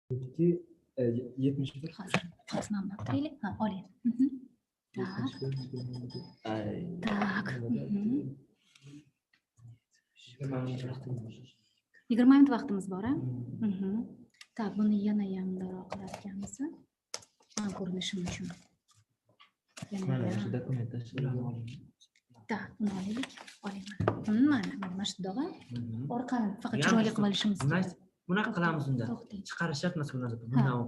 71. Hozir sınavdan turaylik. Ha, oling. Tak. Tak. 20 minut vaqtimiz bor, ha? Tak, buni yana yamdaroq qilarkanmiz. Men ko'rinishim uchun. Mana shu dokumentlar. Tak, buni olaylik. Oling mana. Mana shu dog'i. Orqani faqat chiroyli qilib olishimiz kerak. Bunaqa qilamiz unda. Chiqarishlar mas'ullar.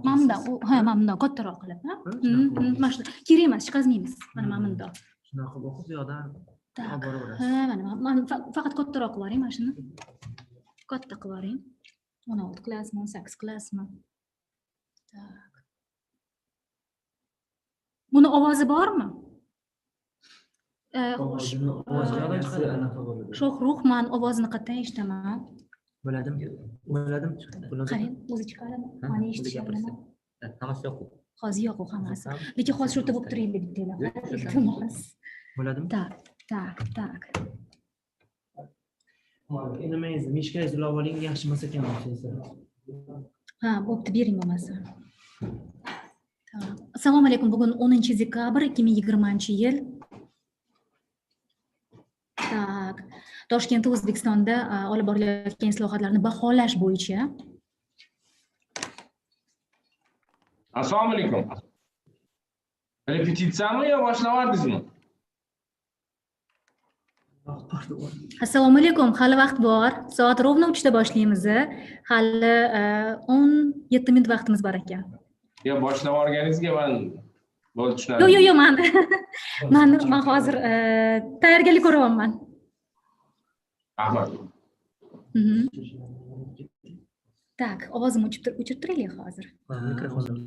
Mana bundan kattaroq qilib, ha? Mana shu kerak emas, chiqazmaymiz. Mana bundan. Shunaqa qilib o'qib yoqdan olib boraverasiz. Ha, mana faqat kattaroq qilib yuboring mana shuni. Katta qilib yuboring. 16 qilasizmi, 18 qilasizmi? Tak. Buni ovozi bormi? Shohruh, men ovozini qattiq eshitaman. Bo'ladimi? Qarang, o'zi chiqadimi? Meni eshitishyapti. Hozir yo'q u hammasi. Lekin hozir shu yerda bo'lib turaylik bittalar. Iltimos. Bo'ladimi? Tak. Nimangiz, mishkangizni ulab oling, yaxshi emas ekan o'shasi. Ha, bo'pti, bering bo'lmasa. Assalomu alaykum. Bugun 10-dekabr 2020-yil. Tak. Toshkentda O'zbekistonda olib borilayotgan islohotlarni baholash bo'yicha. Assalomu alaykum. Repetitsiyami yo boshlavardingizmi? Assalomu alaykum. Hali vaqt bor. Soat rovna 3 da boshlaymiz. Hali 17 minut vaqtimiz bor ekan. Yo, boshlab olganingizga men bo'ldi tushunadim. Yo'q, men hozir tayyorgarlik ko'ryapman. Rahmat. Tak, ovozimni o'chirib turaylik hozir. Mikrofonni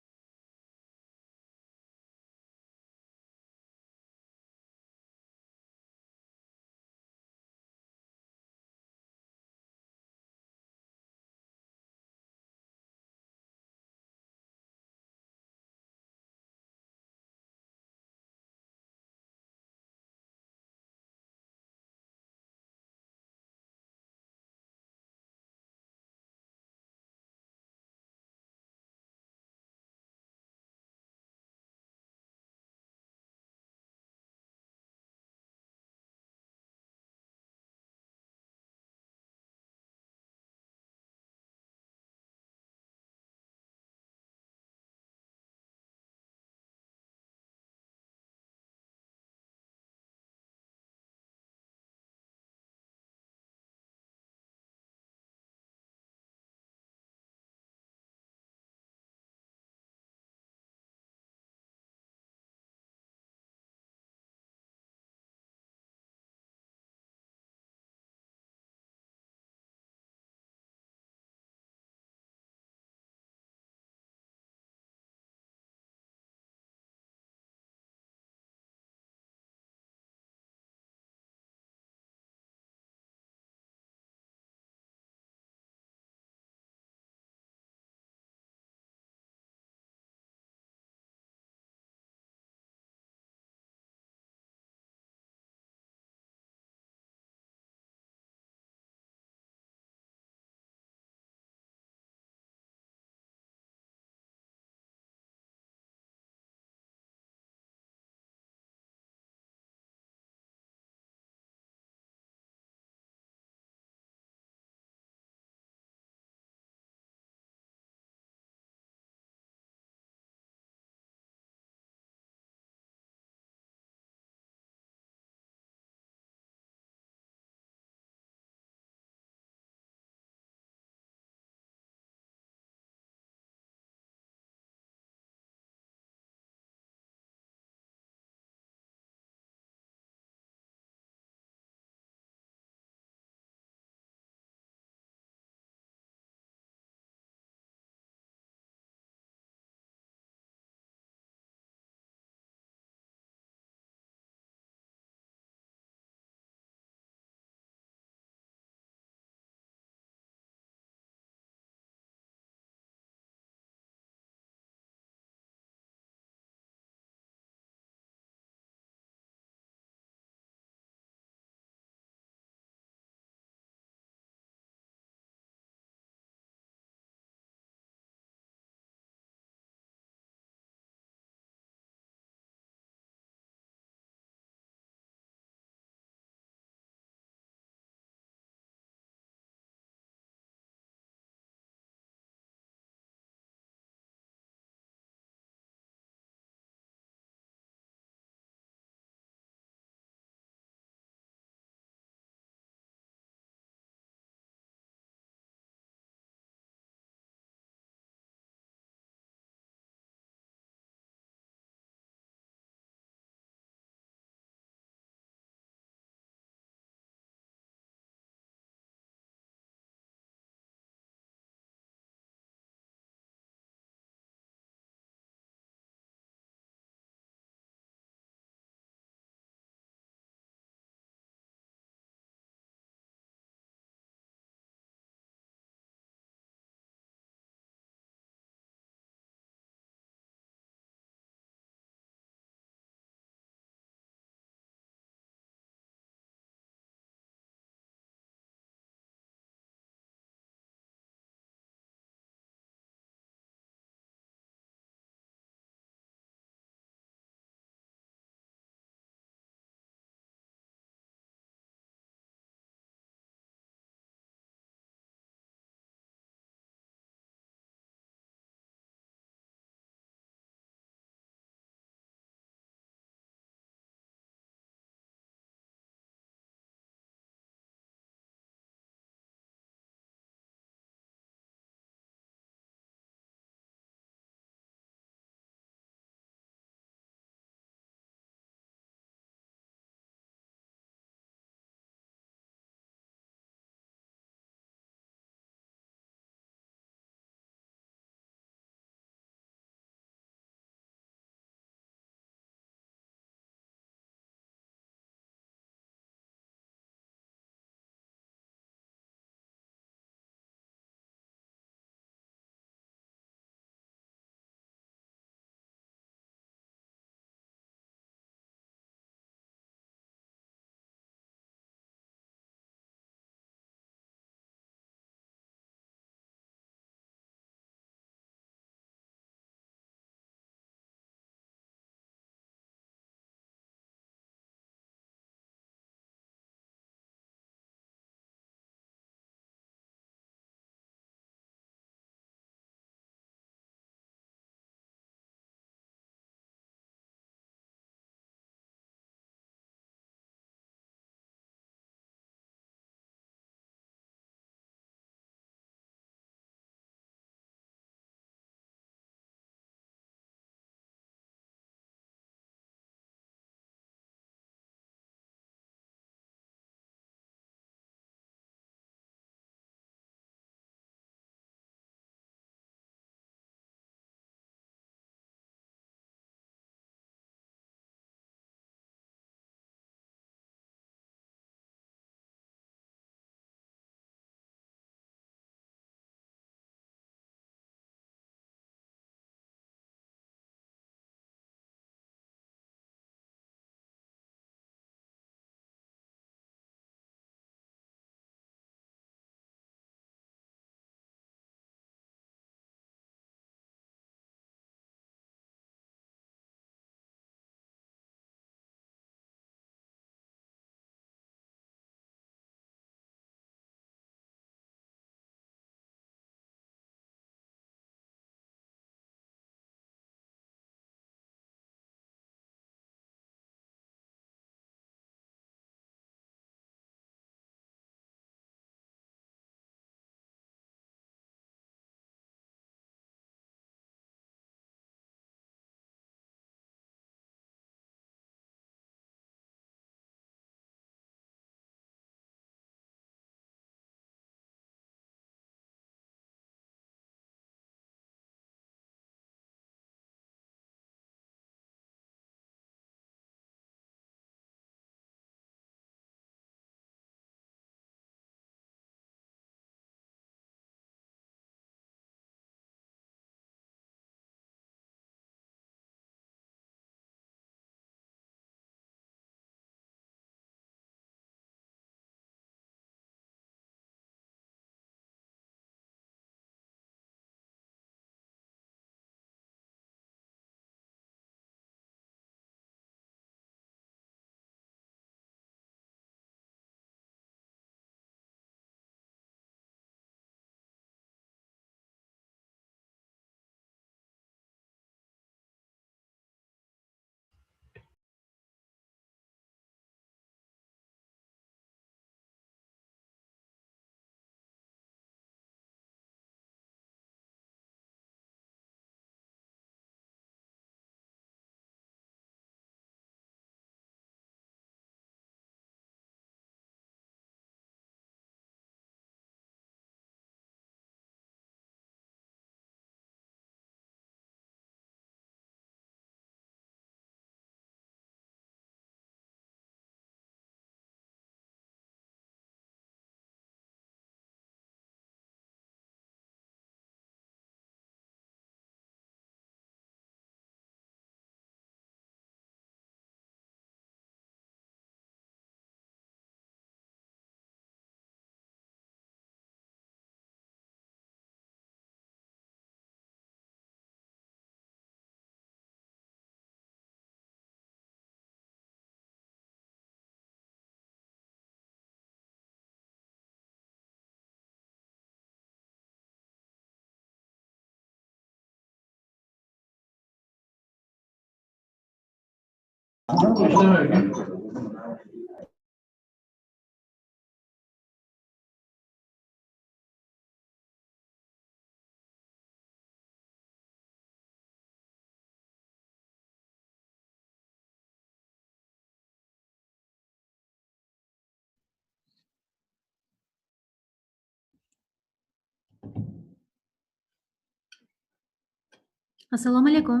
Assalomu alaykum.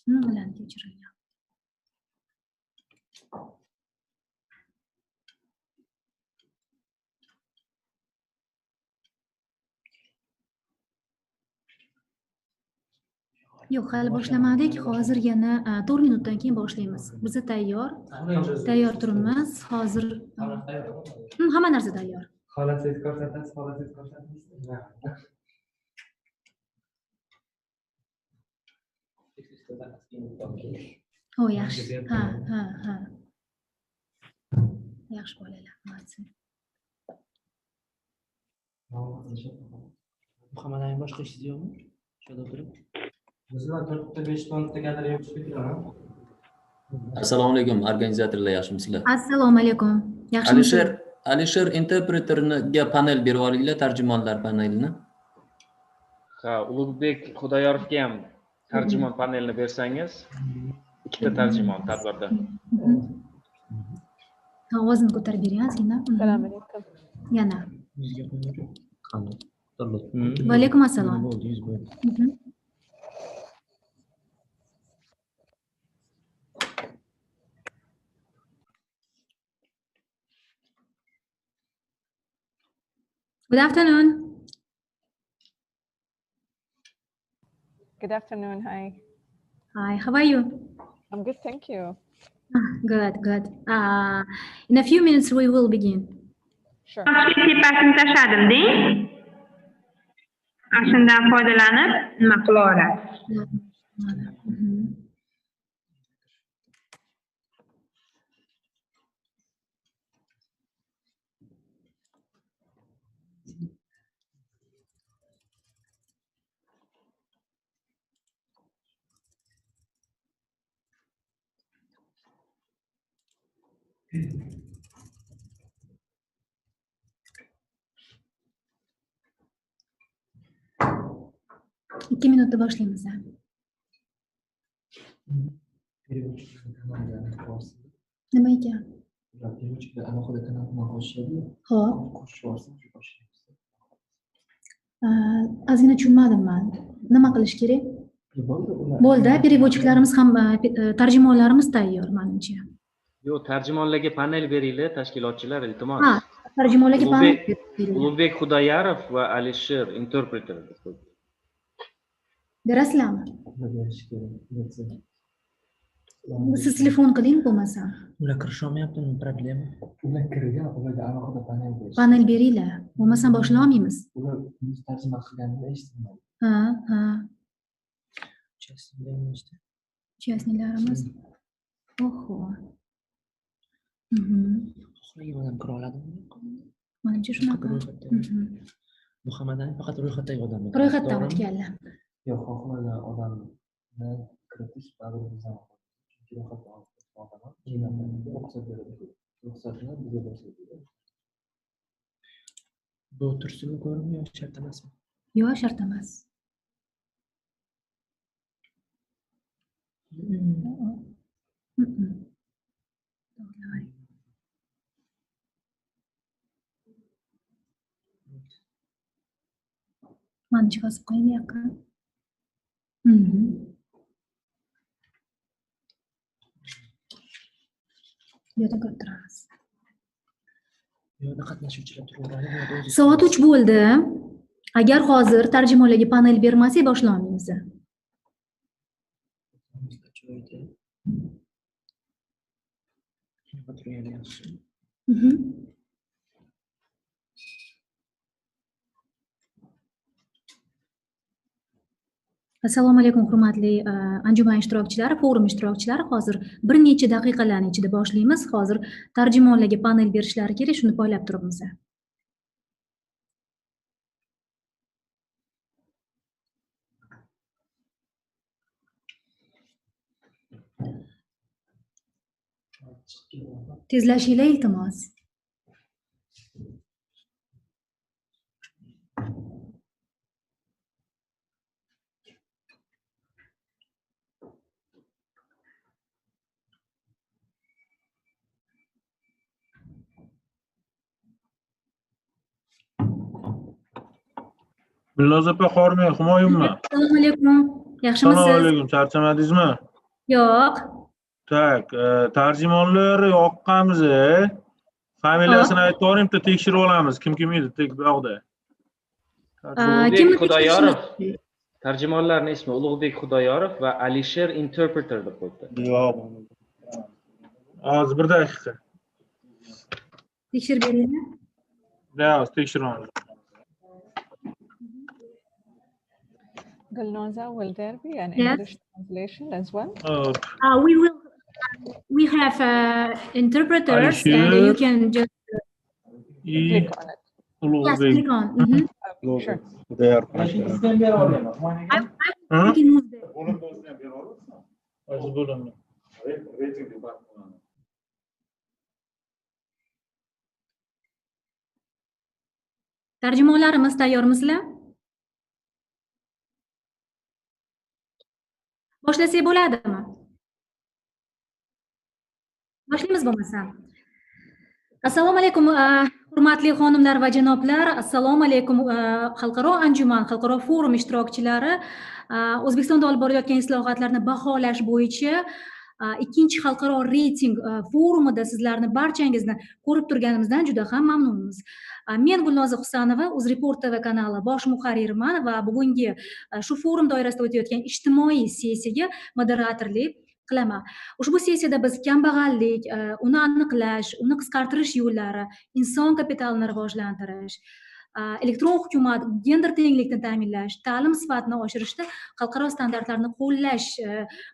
Nima bilan kechirilgan? Yo'q, hali boshlamadik. Hozir yana 4 minutdan keyin boshlaymiz. Biz tayyor. Tayyor turibmiz. Hozir hamma narsa tayyor. Xolasingiz ko'rsatasiz, xolasingiz ko'rsatasiz. O, yaxshi. Ha. Yaxshi bolalar, молодцы. Muhammad aka boshqa ishingiz yo'qmi? Shunda o'tirib. Bizlar 4-5 minutgadir yig'ishib Assalomu alaykum, organizatorlar yaxshimisizlar? Assalomu alaykum. Yaxshimisiz? Alisher interpreterga panel berib olinglar, tarjimonlar panelini. Ha, Ulug'bek Xudoyorovga ham tarjimon panelini bersangiz, ikkita tarjimon tadbirda. Ovozini ko'tarib bering, ozgina. Assalomu alaykum. Yana. Yuzga qo'ying. Qani? Va alaykum assalom. Bo'ldi, yuz bo'ldi. Good afternoon. Good afternoon. Hi. Hi, how are you? I'm good, thank you. Good. In a few minutes we will begin. Sure. Sipasini tashladim deng. Shundan foydalanib nima qilaverasiz? Ikki minutda boshlaymiz. Nima ekan? alohida kanalni qo'shishadi. Xo'p. Qo'shib yuborsin, boshlaymiz. Ozgina tushunmadim men. Nima qilish kerak? Bo'ldi, переводчикlarimiz ham tarjimonlarimiz tayyor menimcha. Yo'q, tarjimonlarga panel beringlar, tashkilotchilar, iltimos. Ha, tarjimonlarga panel beringlar. Ulug'bek Xudoyorov va Alisher interpreter. Berasizlarmi? Berish kerak. Siz telefon qiling bo'lmasa. Ular kirisha olmayaptimi? Problema. Ular kirgan, ularga alohida panel berish. Panel beringlar. Bo'lmasa boshlay olmaymiz. Ular biz tarjima qilganini eshitmaydi. Ha. Часть Участникlarimiz. Oho. xohlagan odam kira oladimi? Menimcha shunaqa. Muhammad aka faqat ro'yxatdagi odam. Ro'yxatdan o'tganlar. Yo'q, xohlagan odamni kiritish baribir bizdan chunki ro'yxatdan odam keyin ruxsat beradi. Ruxsatni bizga beradi. Bu tursinmi ko'rimi yo shart emasmi? Yo'q, shart emas. Mana chiqazib qo'ying bu yoqqa. Yo'da ko'rib turamiz. Yo'da qatnashuvchilar turaveradi. Soat 3 bo'ldi. Agar hozir tarjimonlarga panel bermasak boshlaymiz. Assalomu alaykum hurmatli anjuman ishtirokchilari, forum ishtirokchilari. Hozir bir necha daqiqalar ichida boshlaymiz. Hozir tarjimonlarga panel berishlari kerak, shuni poylab turibmiz. Tezlashinglar iltimos. Gulnoza opa xormi, Humoyunmi? Assalomu alaykum. Yaxshimisiz? Assalomu alaykum, charchamadingizmi? Yo'q. Tak, tarjimonlar yoqqanmiz. Familiyasini aytib yuboring, bitta tekshirib olamiz. Kim edi tek bu yoqda. Ulug'bek Xudoyorov. Tarjimonlarning ismi Ulug'bek Xudoyorov va Alisher Interpreter deb qo'yibdi. Yo'q. Hozir bir daqiqa. Tekshirib beringlar. Yo'q, tekshiramiz. Gulnoza, will there be an Yes. English translation as well? We have interpreters Alisher. and you can just Click on it. yes, Ulug'bek. click on. Okay, sure. I'm speaking Uzbe. Hozir bo'laman. Tarjimonlarimiz tayyormisizlar? Boshlasak bo'ladimi? Boshlaymiz bo'lmasa. Assalomu alaykum hurmatli xonimlar va janoblar. Assalomu alaykum xalqaro anjuman, xalqaro forum ishtirokchilari. O'zbekistonda olib borilayotgan islohotlarni baholash bo'yicha ikkinchi xalqaro reyting forumida sizlarni barchangizni ko'rib turganimizdan juda ham mamnunmiz. Men Gulnoza Husanova, UzReport TV kanali bosh muharririman va bugungi shu forum doirasida o'tayotgan ijtimoiy sessiyaga moderatorlik qilaman. Ushbu sessiyada biz kambag'allik, uni aniqlash, uni qisqartirish yo'llari, inson kapitalini rivojlantirish, elektron hukumat, gender tenglikni ta'minlash, ta'lim sifatini oshirishda xalqaro standartlarni qo'llash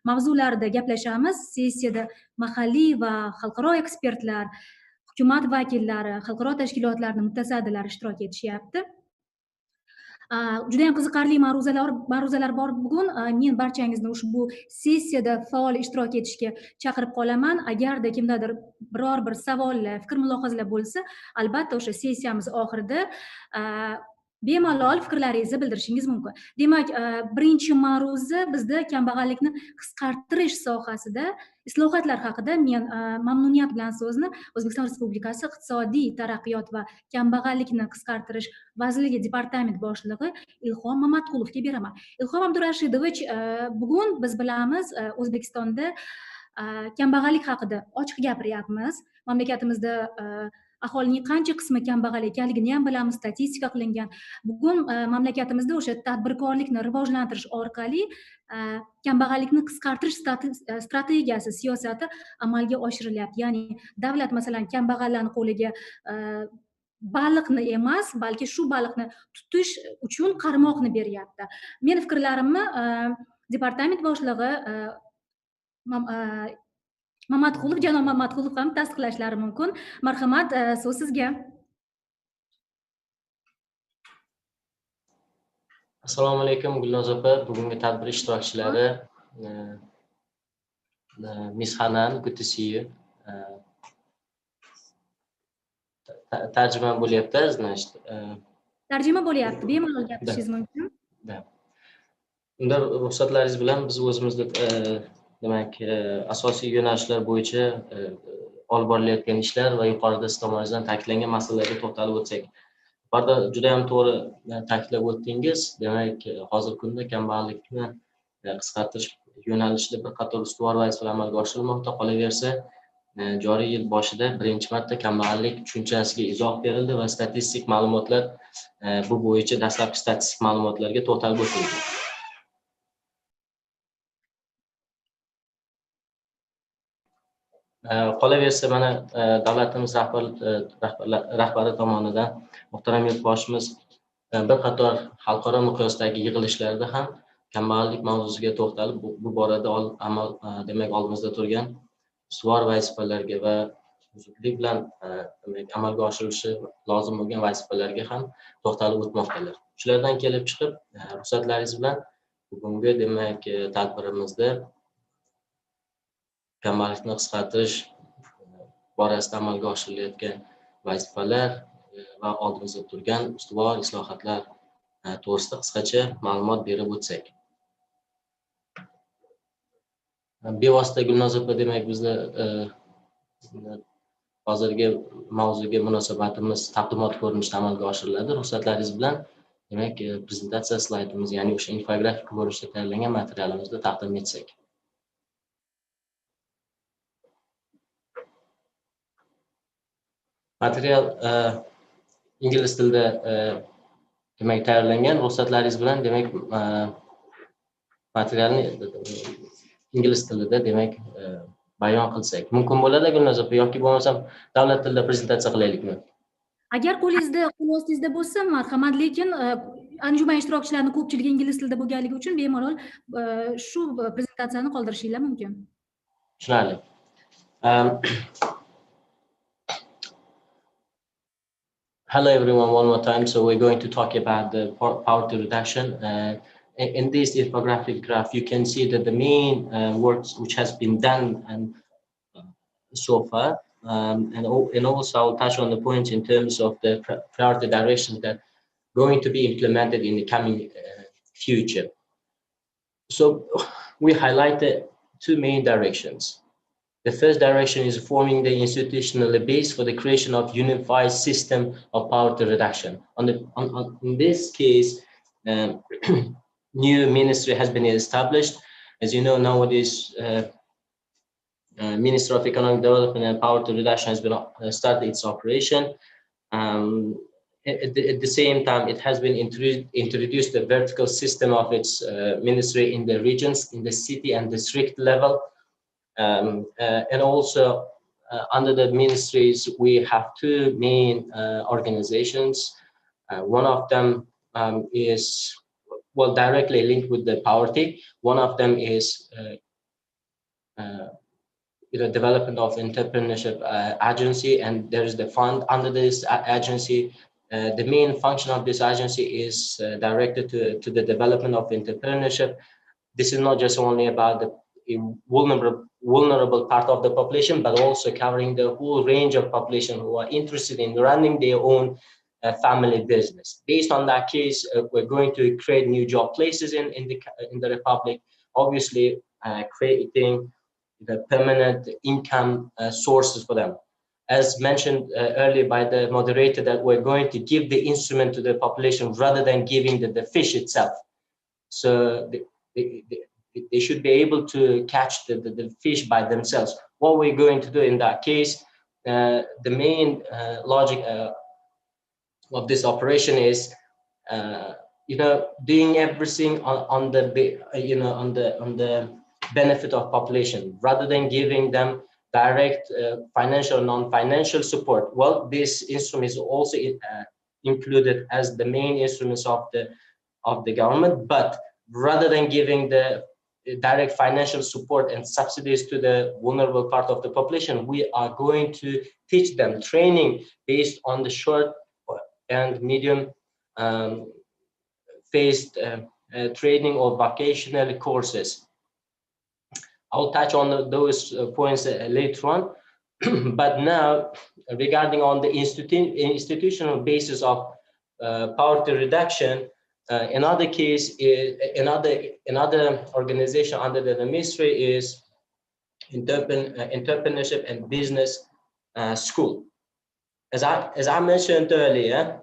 mavzularida gaplashamiz. Sessiyada mahalliy va xalqaro ekspertlar, hukumat vakillari, xalqaro tashkilotlarning mutasaddilari ishtirok etishyapti. Juda ham qiziqarli ma'ruzalar bor bugun. Men barchangizni ushbu sessiyada faol ishtirok etishga chaqirib qolaman. Agarda kimdadir biror bir savollar, fikr mulohazalar bo'lsa, albatta o'sha sessiyamiz oxirida bemalol fikrlaringizni bildirishingiz mumkin. Demak, birinchi ma'ruza bizda kambag'allikni qisqartirish sohasida islohotlar haqida. Men mamnuniyat bilan so'zni O'zbekiston Respublikasi iqtisodiy taraqqiyot va kambag'allikni qisqartirish vazirligi departament boshlig'i Ilhom Mamatqulovga beraman. Ilhom Abdurashidovich, bugun biz bilamiz O'zbekistonda kambag'allik haqida ochiq gapiryapmiz. Mamlakatimizda aholining qancha qismi kambag'al ekanligini ham bilamiz, statistika qilingan. Bugun mamlakatimizda o'sha tadbirkorlikni rivojlantirish orqali kambag'allikni qisqartirish strategiyasi, siyosati amalga oshirilyapti. Ya'ni davlat masalan kambag'allarning qo'liga baliqni emas, balki shu baliqni tutish uchun qarmoqni beryapti. Men fikrlarimni departament boshlig'i Mamatqulov, janob Mamatqulov ham tasdiqlashlari mumkin. Marhamat, so'z sizga. Assalomu alaykum Gulnoza opa, bugungi tadbir ishtirokchilari, Miss Hanan, good to see you. Tarjima bo'lyapti, значит. Tarjima bo'lyapti, bemalol gapirishingiz mumkin. Unda ruxsatlaringiz bilan biz o'zimizda demak, asosiy yo'nalishlar bo'yicha olib borilayotgan ishlar va yuqorida siz tomongizdan ta'kidlangan masalalarga to'xtalib o'tsak. Yuqorida juda ham to'g'ri ta'kidlab o'tdingiz. Demak, hozirgi kunda kambag'allikni qisqartirish yo'nalishida bir qator ustuvor vazifalar amalga oshirilmoqda. Qolaversa, joriy yil boshida birinchi marta kambag'allik tushunchasiga izoh berildi va statistik ma'lumotlar bu bo'yicha dastlabki statistik ma'lumotlarga to'xtalib o'tildi. Qolaversa, mana davlatimiz rahbari tomonidan muhtaram yurtboshimiz bir qator xalqaro miqyosdagi yig'ilishlarda ham kambag'allik mavzusiga to'xtalib, bu borada demak oldimizda turgan ustuvor vazifalarga va zudlik bilan demak amalga oshirilishi lozim bo'lgan vazifalarga ham to'xtalib o'tmoqdalar. Shulardan kelib chiqib, ruxsatlaringiz bilan bugungi demak tadbirimizda kambag'allikni qisqartirish borasida amalga oshirilayotgan vazifalar va oldimizda turgan ustuvor islohotlar to'g'risida qisqacha ma'lumot berib o'tsak. Bevosita Gulnoza opa, demak bizda hozirgi mavzuga munosabatimiz taqdimot ko'rinishida amalga oshiriladi. Ruxsatlaringiz bilan demak prezentatsiya slaydimiz, ya'ni o'sha infografik ko'rinishda tayyorlangan materialimizni taqdim etsak. Material ingliz tilida demak tayyorlangan. Ruxsatlaringiz bilan demak materialni ingliz tilida demak bayon qilsak mumkin bo'ladi Gulnoza opa, yoki bo'lmasam davlat tilida prezentatsiya qilaylikmi? Agar qo'l ostingizda bo'lsa, marhamat, lekin anjuman ishtirokchilarining ko'pchiligi ingliz tilida bo'lganligi uchun bemalol shu prezentatsiyani qoldirishinglar mumkin. Tushunarli. Hello everyone, one more time. So we're going to talk about the poverty reduction. In this infographic graph, you can see that the main works which has been done and so far, and also I'll touch on the points in terms of the priority directions that are going to be implemented in the coming future. So we highlighted two main directions. The first direction is forming the institutional base for the creation of unified system of poverty reduction. In this case, new ministry has been established. As you know, nowadays, Minister of Economic Development and Poverty Reduction has been started its operation. At the same time, it has been introduced the vertical system of its ministry in the regions, in the city and district level. And also under the ministries, we have two main organizations. One of them is directly linked with the poverty. One of them is development of entrepreneurship agency, and there is the fund under this agency. The main function of this agency is directed to the development of entrepreneurship. This is not just only about the vulnerable part of the population, but also covering the whole range of population who are interested in running their own family business. Based on that case, we're going to create new job places in the Republic, obviously creating the permanent income sources for them. As mentioned earlier by the moderator, that we're going to give the instrument to the population rather than giving the fish itself. So they should be able to catch the fish by themselves. What we're going to do in that case, the main logic of this operation is, doing everything on the benefit of population rather than giving them direct financial, non-financial support. Well, this instrument is also included as the main instruments of the government, but rather than giving the direct financial support and subsidies to the vulnerable part of the population, we are going to teach them training based on the short and medium phased training or vocational courses. I'll touch on those points later on. But now, regarding on the institutional basis of poverty reduction, another case is another organization under the ministry is entrepreneurship and business school. As I mentioned earlier,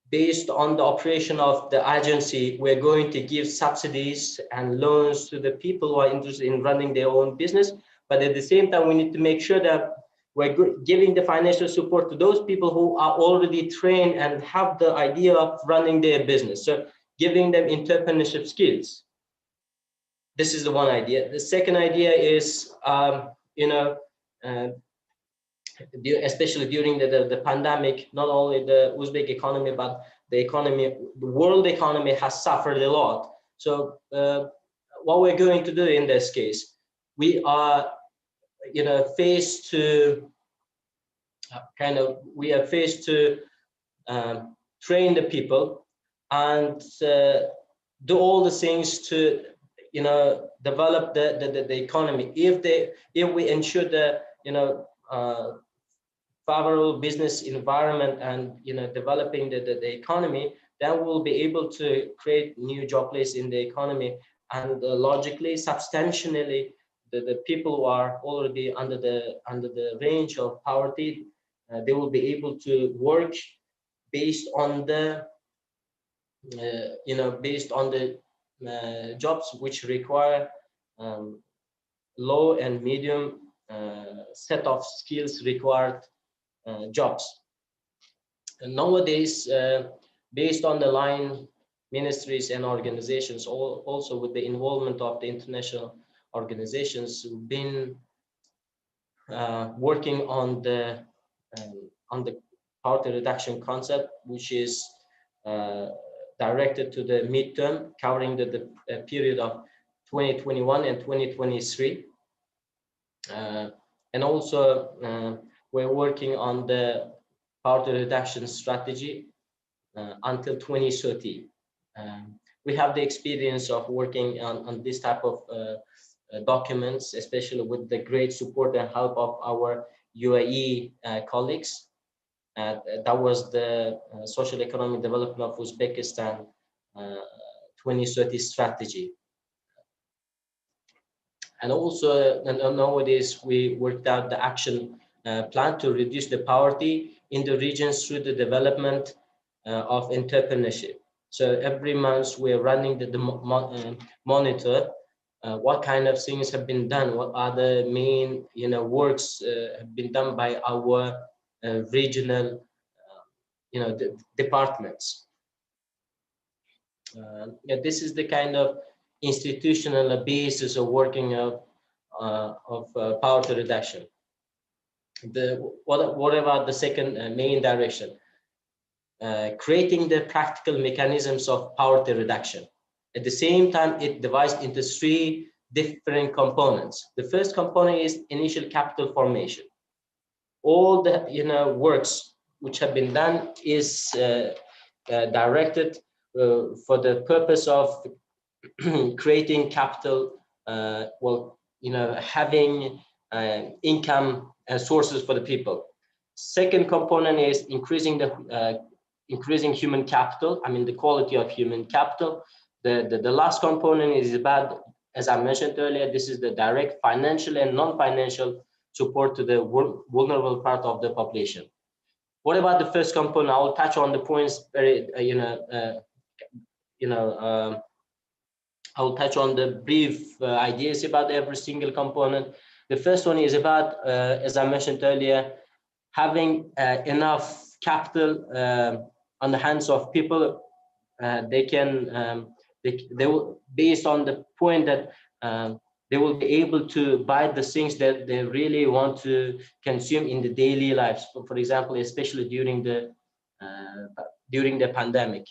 based on the operation of the agency, we're going to give subsidies and loans to the people who are interested in running their own business. But at the same time, we need to make sure that we're giving the financial support to those people who are already trained and have the idea of running their business. So giving them entrepreneurship skills. This is the one idea. The second idea is, especially during the pandemic, not only the Uzbek economy, but the world economy has suffered a lot. So what we're going to do in this case, we are, faced to train the people and do all the things to, develop the economy. If we ensure the, favorable business environment and, developing the economy, then we'll be able to create new job places in the economy, and logically, substantially, the people who are already under the range of poverty, they will be able to work based on the jobs which require low and medium set of skills required jobs. And nowadays, based on the line ministries and organizations, also with the involvement of the international organizations, who've been working on the poverty reduction concept, which is directed to the midterm, covering the period of 2021 and 2023. And also, we're working on the poverty reduction strategy until 2030. We have the experience of working on this type of documents, especially with the great support and help of our UAE colleagues. That was the Social Economic Development of Uzbekistan 2030 strategy. And also, nowadays, we worked out the action plan to reduce the poverty in the regions through the development of entrepreneurship. So every month we're running the monitor what kind of things have been done, what are the main works have been done by our regional departments. This is the kind of institutional basis of working of poverty reduction. What about the second main direction? Creating the practical mechanisms of poverty reduction. At the same time, it divides into three different components. The first component is initial capital formation. All the works which have been done is directed for the purpose of creating capital, having income and sources for the people. Second component is increasing human capital. I mean the quality of human capital. The last component is about, as I mentioned earlier, this is the direct financial and non-financial support to the vulnerable part of the population. What about the first component? I will touch on the points very, I will touch on the brief ideas about every single component. The first one is about, as I mentioned earlier, having enough capital on the hands of people. They will, based on the point that they will be able to buy the things that they really want to consume in the daily lives. For example, especially during the pandemic.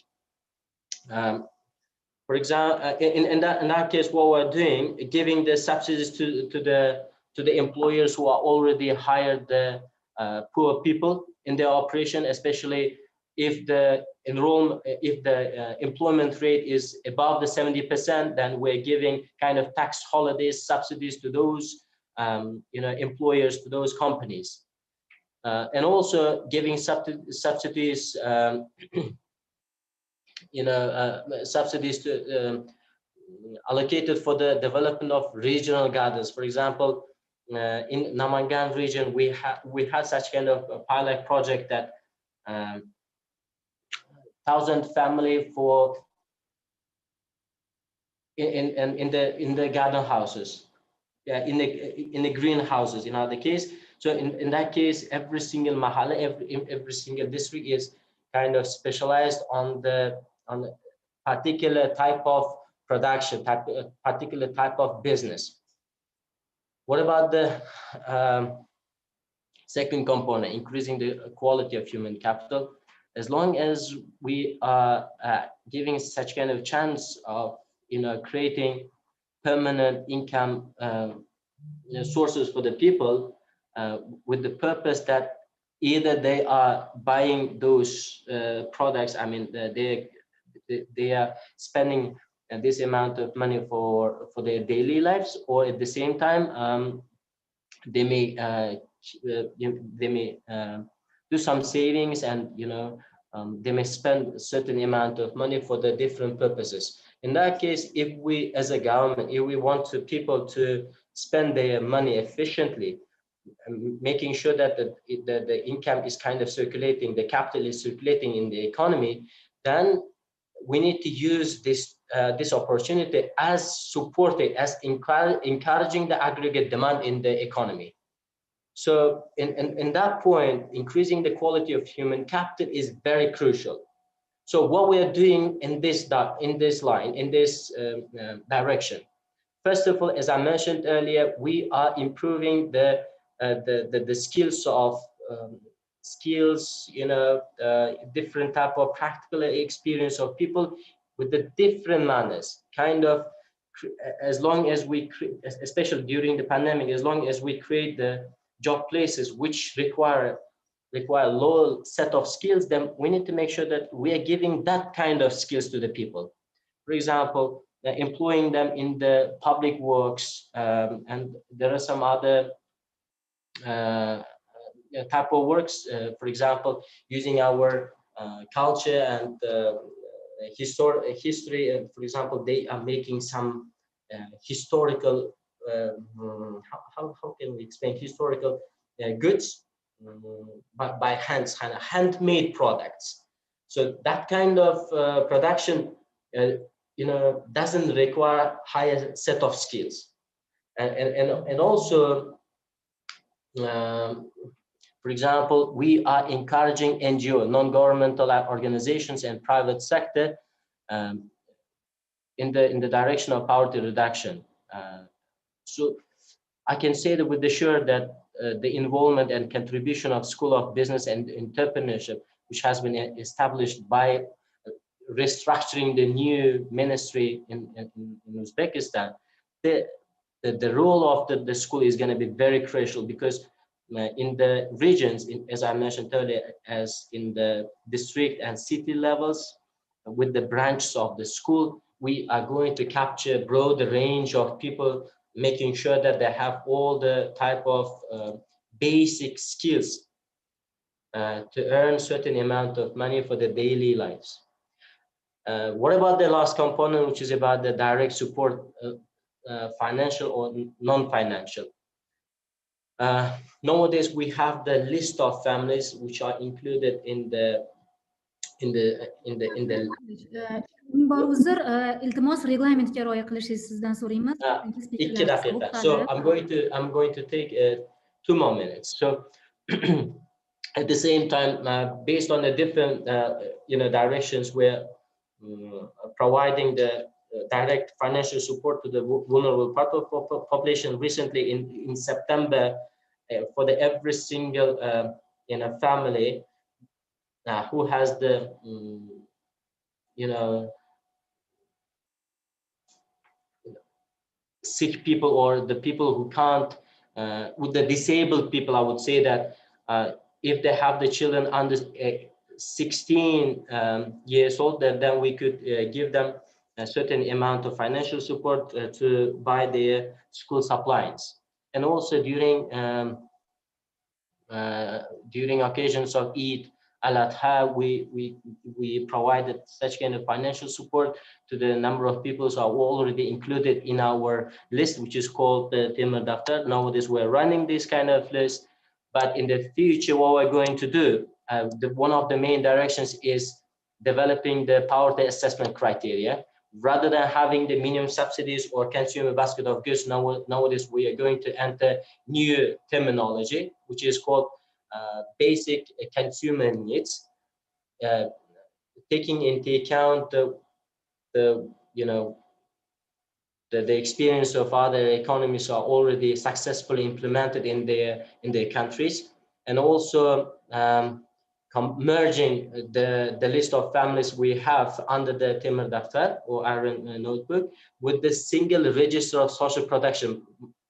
For example, in that case, what we're doing, giving the subsidies to the employers who are already hired the poor people in their operation, especially if the employment rate is above the 70%, then we're giving kind of tax holidays, subsidies to those employers, to those companies, and also giving subsidies. Subsidies to allocated for the development of regional gardens. For example, in Namangan region, we had such kind of a pilot project that 1,000 family for in the garden houses, in the greenhouses. In other case, so in that case, every single mahala, every single district is kind of specialized on the particular type of production, particular type of business. What about the second component, increasing the quality of human capital? As long as we are giving such kind of chance of creating permanent income sources for the people, with the purpose that either they are buying those products. I mean, they are spending this amount of money for their daily lives, or at the same time they may do some savings, and they may spend a certain amount of money for the different purposes. In that case, if we as a government, if we want people to spend their money efficiently, making sure that the income is kind of circulating, the capital is circulating in the economy, then we need to use this opportunity as supporting, as encouraging the aggregate demand in the economy. So in that point, increasing the quality of human capital is very crucial. So what we are doing in this direction, first of all, as I mentioned earlier, we are improving the skills of different type of practical experience of people with the different manners. Kind of, as long as we, especially during the pandemic, as long as we create the job places which require low set of skills, then we need to make sure that we are giving that kind of skills to the people. For example, employing them in the public works, and there are some other type of works. For example, using our culture and history. For example, they are making some historical. How can we explain historical goods by hands, kind of handmade products. So that kind of production, doesn't require higher set of skills, and also, for example, we are encouraging NGO, non-governmental organizations, and private sector in the direction of poverty reduction. So I can say that with the sure that the involvement and contribution of School of Business and Entrepreneurship, which has been established by restructuring the new ministry in Uzbekistan, the role of the school is going to be very crucial, because in the regions, as I mentioned earlier, as in the district and city levels, with the branches of the school, we are going to capture a broad range of people, making sure that they have all the type of basic skills to earn certain amount of money for the daily lives. What about the last component, which is about the direct support, financial or non-financial? Nowadays, we have the list of families which are included in the bor uzr, iltimos reglamentga rioya qilishingizni sizdan so'raymiz. 2 daqiqa. So I'm going to take 2 more minutes. So at the same time, based on the different directions, we're providing the direct financial support to the vulnerable part of population. Recently, in September, for every single family who has the sick people, or the people who can't, with the disabled people, I would say that if they have the children under 16 years old, then we could give them a certain amount of financial support to buy their school supplies. And also during occasions of Eid al-Adha, we provided such kind of financial support to the number of people who are already included in our list, which is called the Timur Daftar. Nowadays, we're running this kind of list, but in the future, what we're going to do, one of the main directions is developing the poverty assessment criteria. Rather than having the minimum subsidies or consumer basket of goods, nowadays we are going to enter new terminology, which is called basic consumer needs, taking into account the experience of other economies are already successfully implemented in their countries, and also merging the list of families we have under the Timur Daftar or Iron Notebook with the single register of social protection.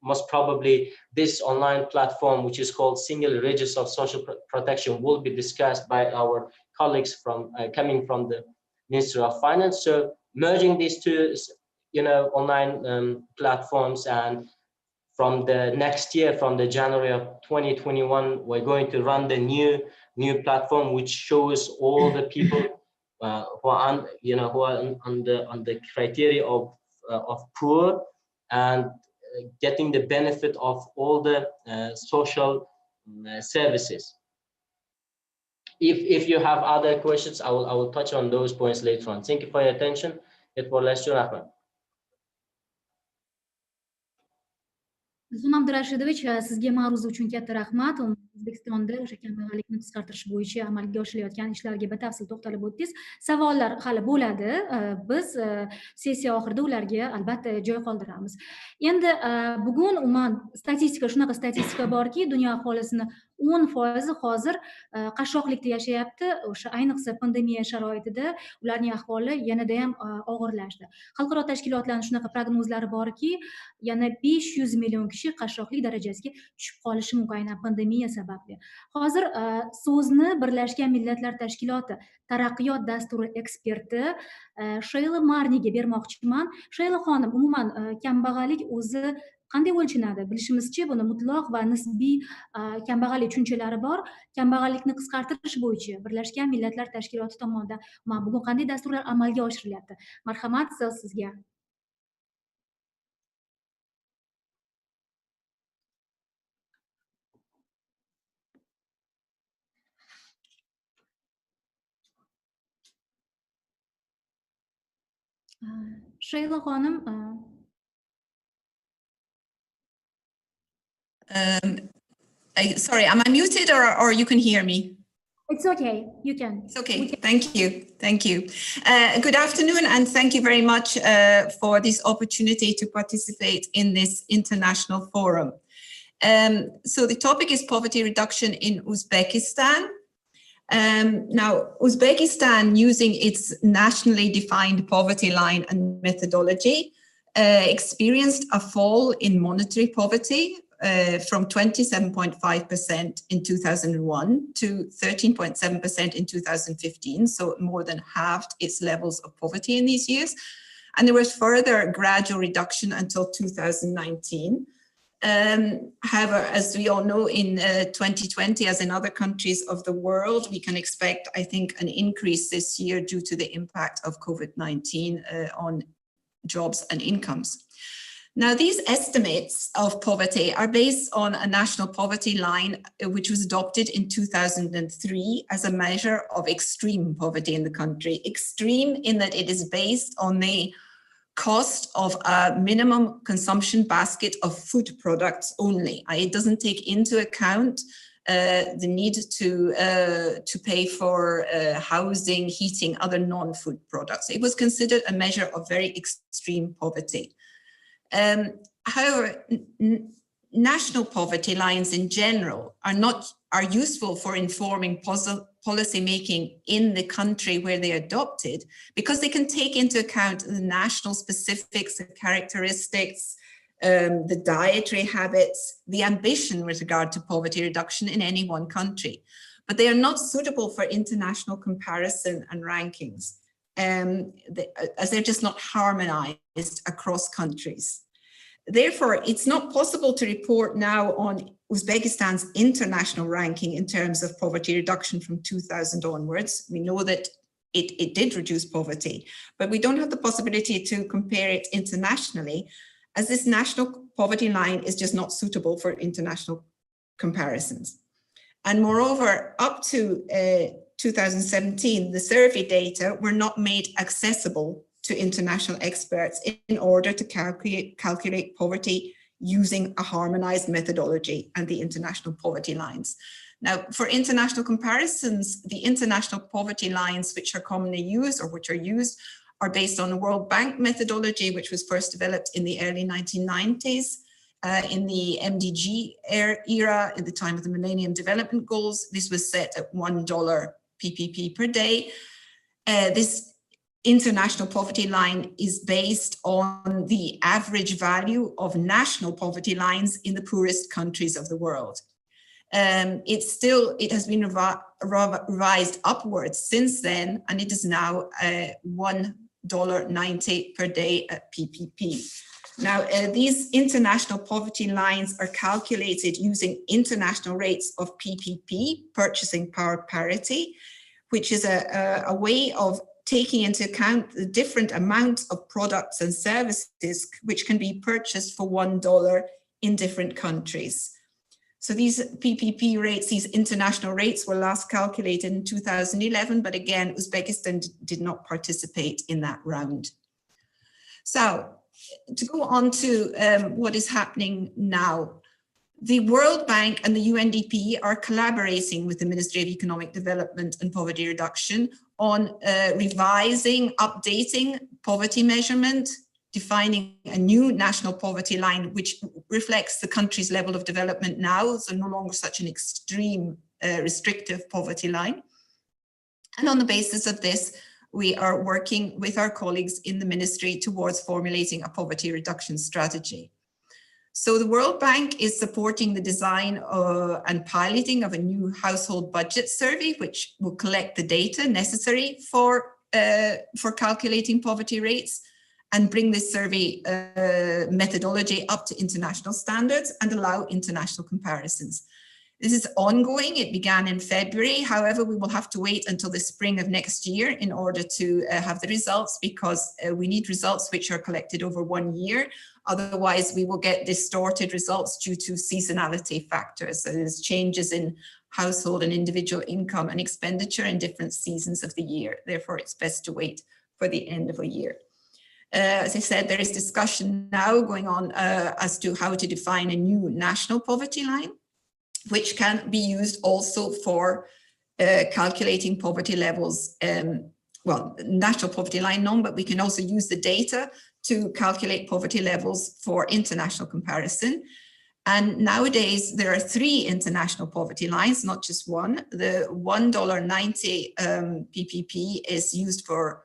Most probably this online platform, which is called Single Register of Social Protection, will be discussed by our colleagues from coming from the Ministry of Finance. So merging these two, online platforms, and from the next year, from the January of 2021, we're going to run the new platform, which shows all the people who are on the criteria of poor and getting the benefit of all the social services. If you have other questions, I will touch on those points later on. Thank you for your attention. Uzum Abdurashidovich, sizga ma'ruza uchun katta rahmat. O'zbekistonda o'sha kambag'allikni qisqartirish bo'yicha amalga oshirilayotgan ishlarga batafsil to'xtalib o'tdingiz. Savollar hali bo'ladi. Biz sessiya oxirida ularga albatta joy qoldiramiz. Endi bugun umuman shunaqa statistika borki, dunyo aholisining 10% hozir qashshoqlikda yashayapti. O'sha ayniqsa pandemiya sharoitida ularning ahvoli yanada ham og'irlashdi. Xalqaro tashkilotlarning shunaqa prognozlari borki, yana 500 million kishi qashshoqlik darajasiga tushib qolishi mumkin aynan pandemiya sababli. Hozir so'zni Birlashgan Millatlar Tashkiloti taraqqiyot dasturi eksperti Sheila Marniega bermoqchiman. Sheila xonim, umuman kambag'allik o'zi qanday o'lchanadi? Bilishimizcha, buni mutloq va nisbiy kambag'allik tushunchalari bor. Kambag'allikni qisqartirish bo'yicha Birlashgan Millatlar Tashkiloti tomonidan bugun qanday dasturlar amalga oshirilyapti? Marhamat, so'z sizga. Sheila xonim, sorry, am I muted or you can hear me? It's okay, you can. It's okay, thank you. Good afternoon, and thank you very much for this opportunity to participate in this international forum. So the topic is poverty reduction in Uzbekistan. Now, Uzbekistan, using its nationally defined poverty line and methodology, experienced a fall in monetary poverty from 27.5% in 2001 to 13.7% in 2015, so more than halved its levels of poverty in these years. And there was further gradual reduction until 2019. However, as we all know, in 2020, as in other countries of the world, we can expect, I think, an increase this year due to the impact of COVID-19 on jobs and incomes. Now, these estimates of poverty are based on a national poverty line, which was adopted in 2003 as a measure of extreme poverty in the country. Extreme in that it is based on the cost of a minimum consumption basket of food products only. It doesn't take into account the need to pay for housing, heating, other non-food products. It was considered a measure of very extreme poverty. However, national poverty lines in general are useful for informing policy making in the country where they are adopted, because they can take into account the national specifics, the characteristics, the dietary habits, the ambition with regard to poverty reduction in any one country. But they are not suitable for international comparison and rankings, as they're just not harmonized across countries. Therefore, it's not possible to report now on Uzbekistan's international ranking in terms of poverty reduction from 2000 onwards. We know that it did reduce poverty, but we don't have the possibility to compare it internationally, as this national poverty line is just not suitable for international comparisons. And moreover, up to 2017, the survey data were not made accessible to international experts in order to calculate poverty using a harmonized methodology and the international poverty lines. Now, for international comparisons, the international poverty lines which are commonly used or which are used are based on the World Bank methodology, which was first developed in the early 1990s. in the MDG era, at the time of the Millennium Development Goals, this was set at $1 PPP per day. This international poverty line is based on the average value of national poverty lines in the poorest countries of the world. It has been revised upwards since then, and it is now $1.90 per day at PPP. Now, these international poverty lines are calculated using international rates of PPP, purchasing power parity, which is a way of taking into account the different amounts of products and services which can be purchased for $1 in different countries. So these PPP rates, these international rates, were last calculated in 2011, but again, Uzbekistan did not participate in that round. So to go on to what is happening now, the World Bank and the UNDP are collaborating with the Ministry of Economic Development and Poverty Reduction on revising, updating poverty measurement, defining a new national poverty line, which reflects the country's level of development now, so no longer such an extreme restrictive poverty line. And on the basis of this, we are working with our colleagues in the ministry towards formulating a poverty reduction strategy. So the World Bank is supporting the design and piloting of a new household budget survey, which will collect the data necessary for calculating poverty rates and bring this survey methodology up to international standards and allow international comparisons. This is ongoing. It began in February. However, we will have to wait until the spring of next year in order to have the results, because we need results which are collected over 1 year. Otherwise, we will get distorted results due to seasonality factors. So there's changes in household and individual income and expenditure in different seasons of the year. Therefore, it's best to wait for the end of a year. As I said, there is discussion now going on as to how to define a new national poverty line, which can be used also for calculating poverty levels. Well, national poverty line, no, but we can also use the data to calculate poverty levels for international comparison. And nowadays, there are 3 international poverty lines, not just one. The $1.90 PPP is used for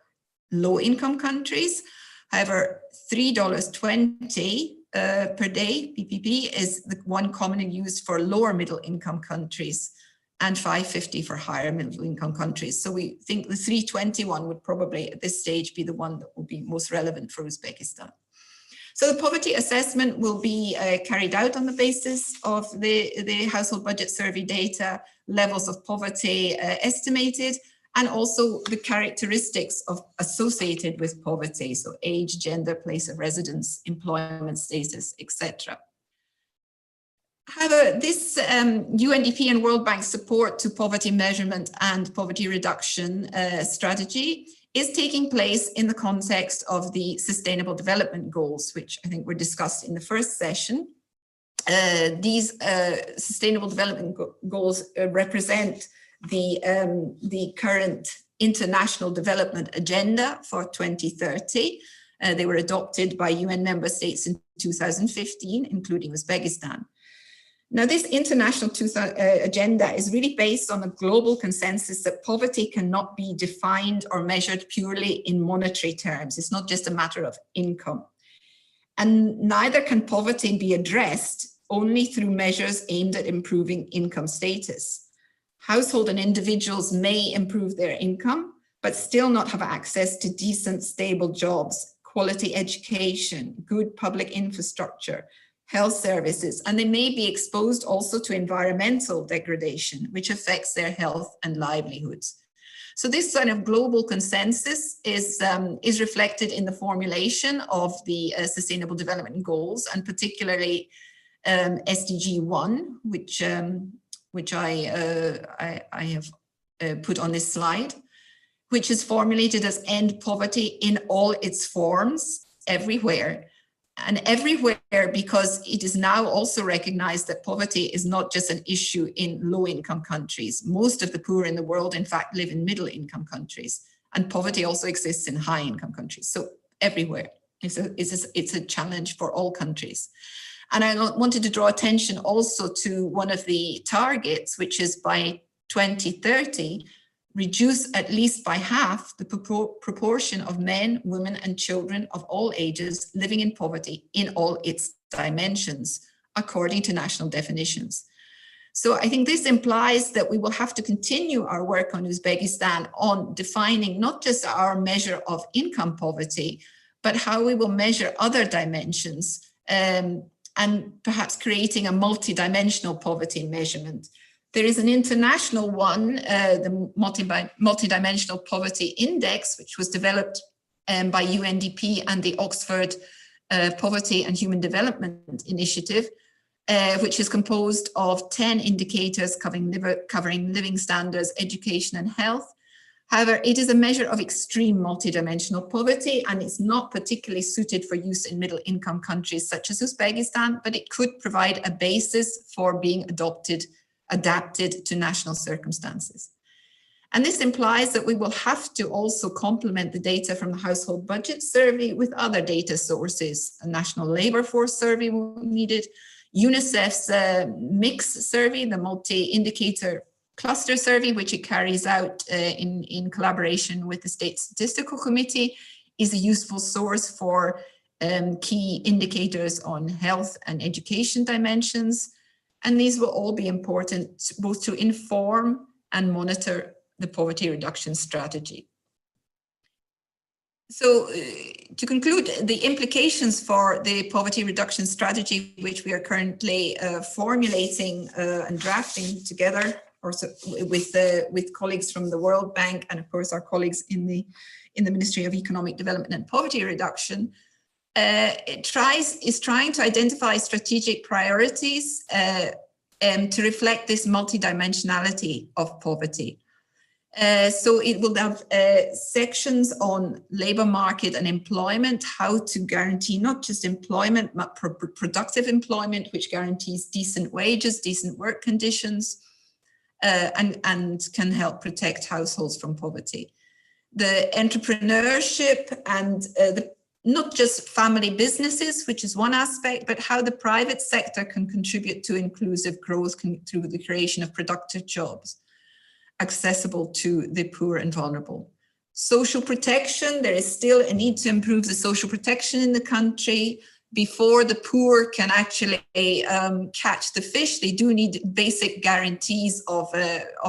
low-income countries. However, $3.20 per day PPP is the one commonly used for lower middle income countries, and $5.50 for higher middle income countries. So we think the 321 would probably at this stage be the one that would be most relevant for Uzbekistan. So the poverty assessment will be carried out on the basis of the household budget survey data, levels of poverty estimated, and also the characteristics associated with poverty, so age, gender, place of residence, employment status, etc. However, this UNDP and World Bank support to poverty measurement and poverty reduction strategy is taking place in the context of the Sustainable Development Goals, which I think were discussed in the first session. These Sustainable Development Goals represent the current international development agenda for 2030. They were adopted by UN member states in 2015, including Uzbekistan. Now, this international agenda is really based on a global consensus that poverty cannot be defined or measured purely in monetary terms. It's not just a matter of income. And neither can poverty be addressed only through measures aimed at improving income status. Households and individuals may improve their income, but still not have access to decent, stable jobs, quality education, good public infrastructure, health services, and they may be exposed also to environmental degradation, which affects their health and livelihoods. So this sort of global consensus is reflected in the formulation of the Sustainable Development Goals, and particularly SDG 1, which I have put on this slide, which is formulated as end poverty in all its forms, everywhere. And everywhere, because it is now also recognized that poverty is not just an issue in low-income countries. Most of the poor in the world, in fact, live in middle-income countries. And poverty also exists in high-income countries. So everywhere, it's a challenge for all countries. And I wanted to draw attention also to one of the targets, which is by 2030, reduce at least by half the proportion of men, women, and children of all ages living in poverty in all its dimensions, according to national definitions. So I think this implies that we will have to continue our work on Uzbekistan on defining not just our measure of income poverty, but how we will measure other dimensions, and perhaps creating a multi-dimensional poverty measurement. There is an international one, the Multidimensional Poverty Index, which was developed by UNDP and the Oxford Poverty and Human Development Initiative, which is composed of 10 indicators covering living standards, education, and health. However, it is a measure of extreme multidimensional poverty, and it's not particularly suited for use in middle-income countries such as Uzbekistan, but it could provide a basis for being adapted to national circumstances. And this implies that we will have to also complement the data from the Household Budget Survey with other data sources. A National Labour Force Survey will be needed, UNICEF's MIX survey, the multi-indicator cluster survey, which it carries out in collaboration with the State Statistical Committee, is a useful source for key indicators on health and education dimensions. And these will all be important both to inform and monitor the poverty reduction strategy. So to conclude, the implications for the poverty reduction strategy, which we are currently formulating and drafting together also with colleagues from the World Bank and of course our colleagues in the Ministry of Economic Development and Poverty Reduction, is trying to identify strategic priorities to reflect this multidimensionality of poverty. So it will have sections on labor market and employment, how to guarantee not just employment, but productive employment, which guarantees decent wages, decent work conditions, and can help protect households from poverty. The entrepreneurship and not just family businesses, which is one aspect, but how the private sector can contribute to inclusive growth through the creation of productive jobs accessible to the poor and vulnerable. Social protection, there is still a need to improve the social protection in the country. Before the poor can actually catch the fish, they do need basic guarantees of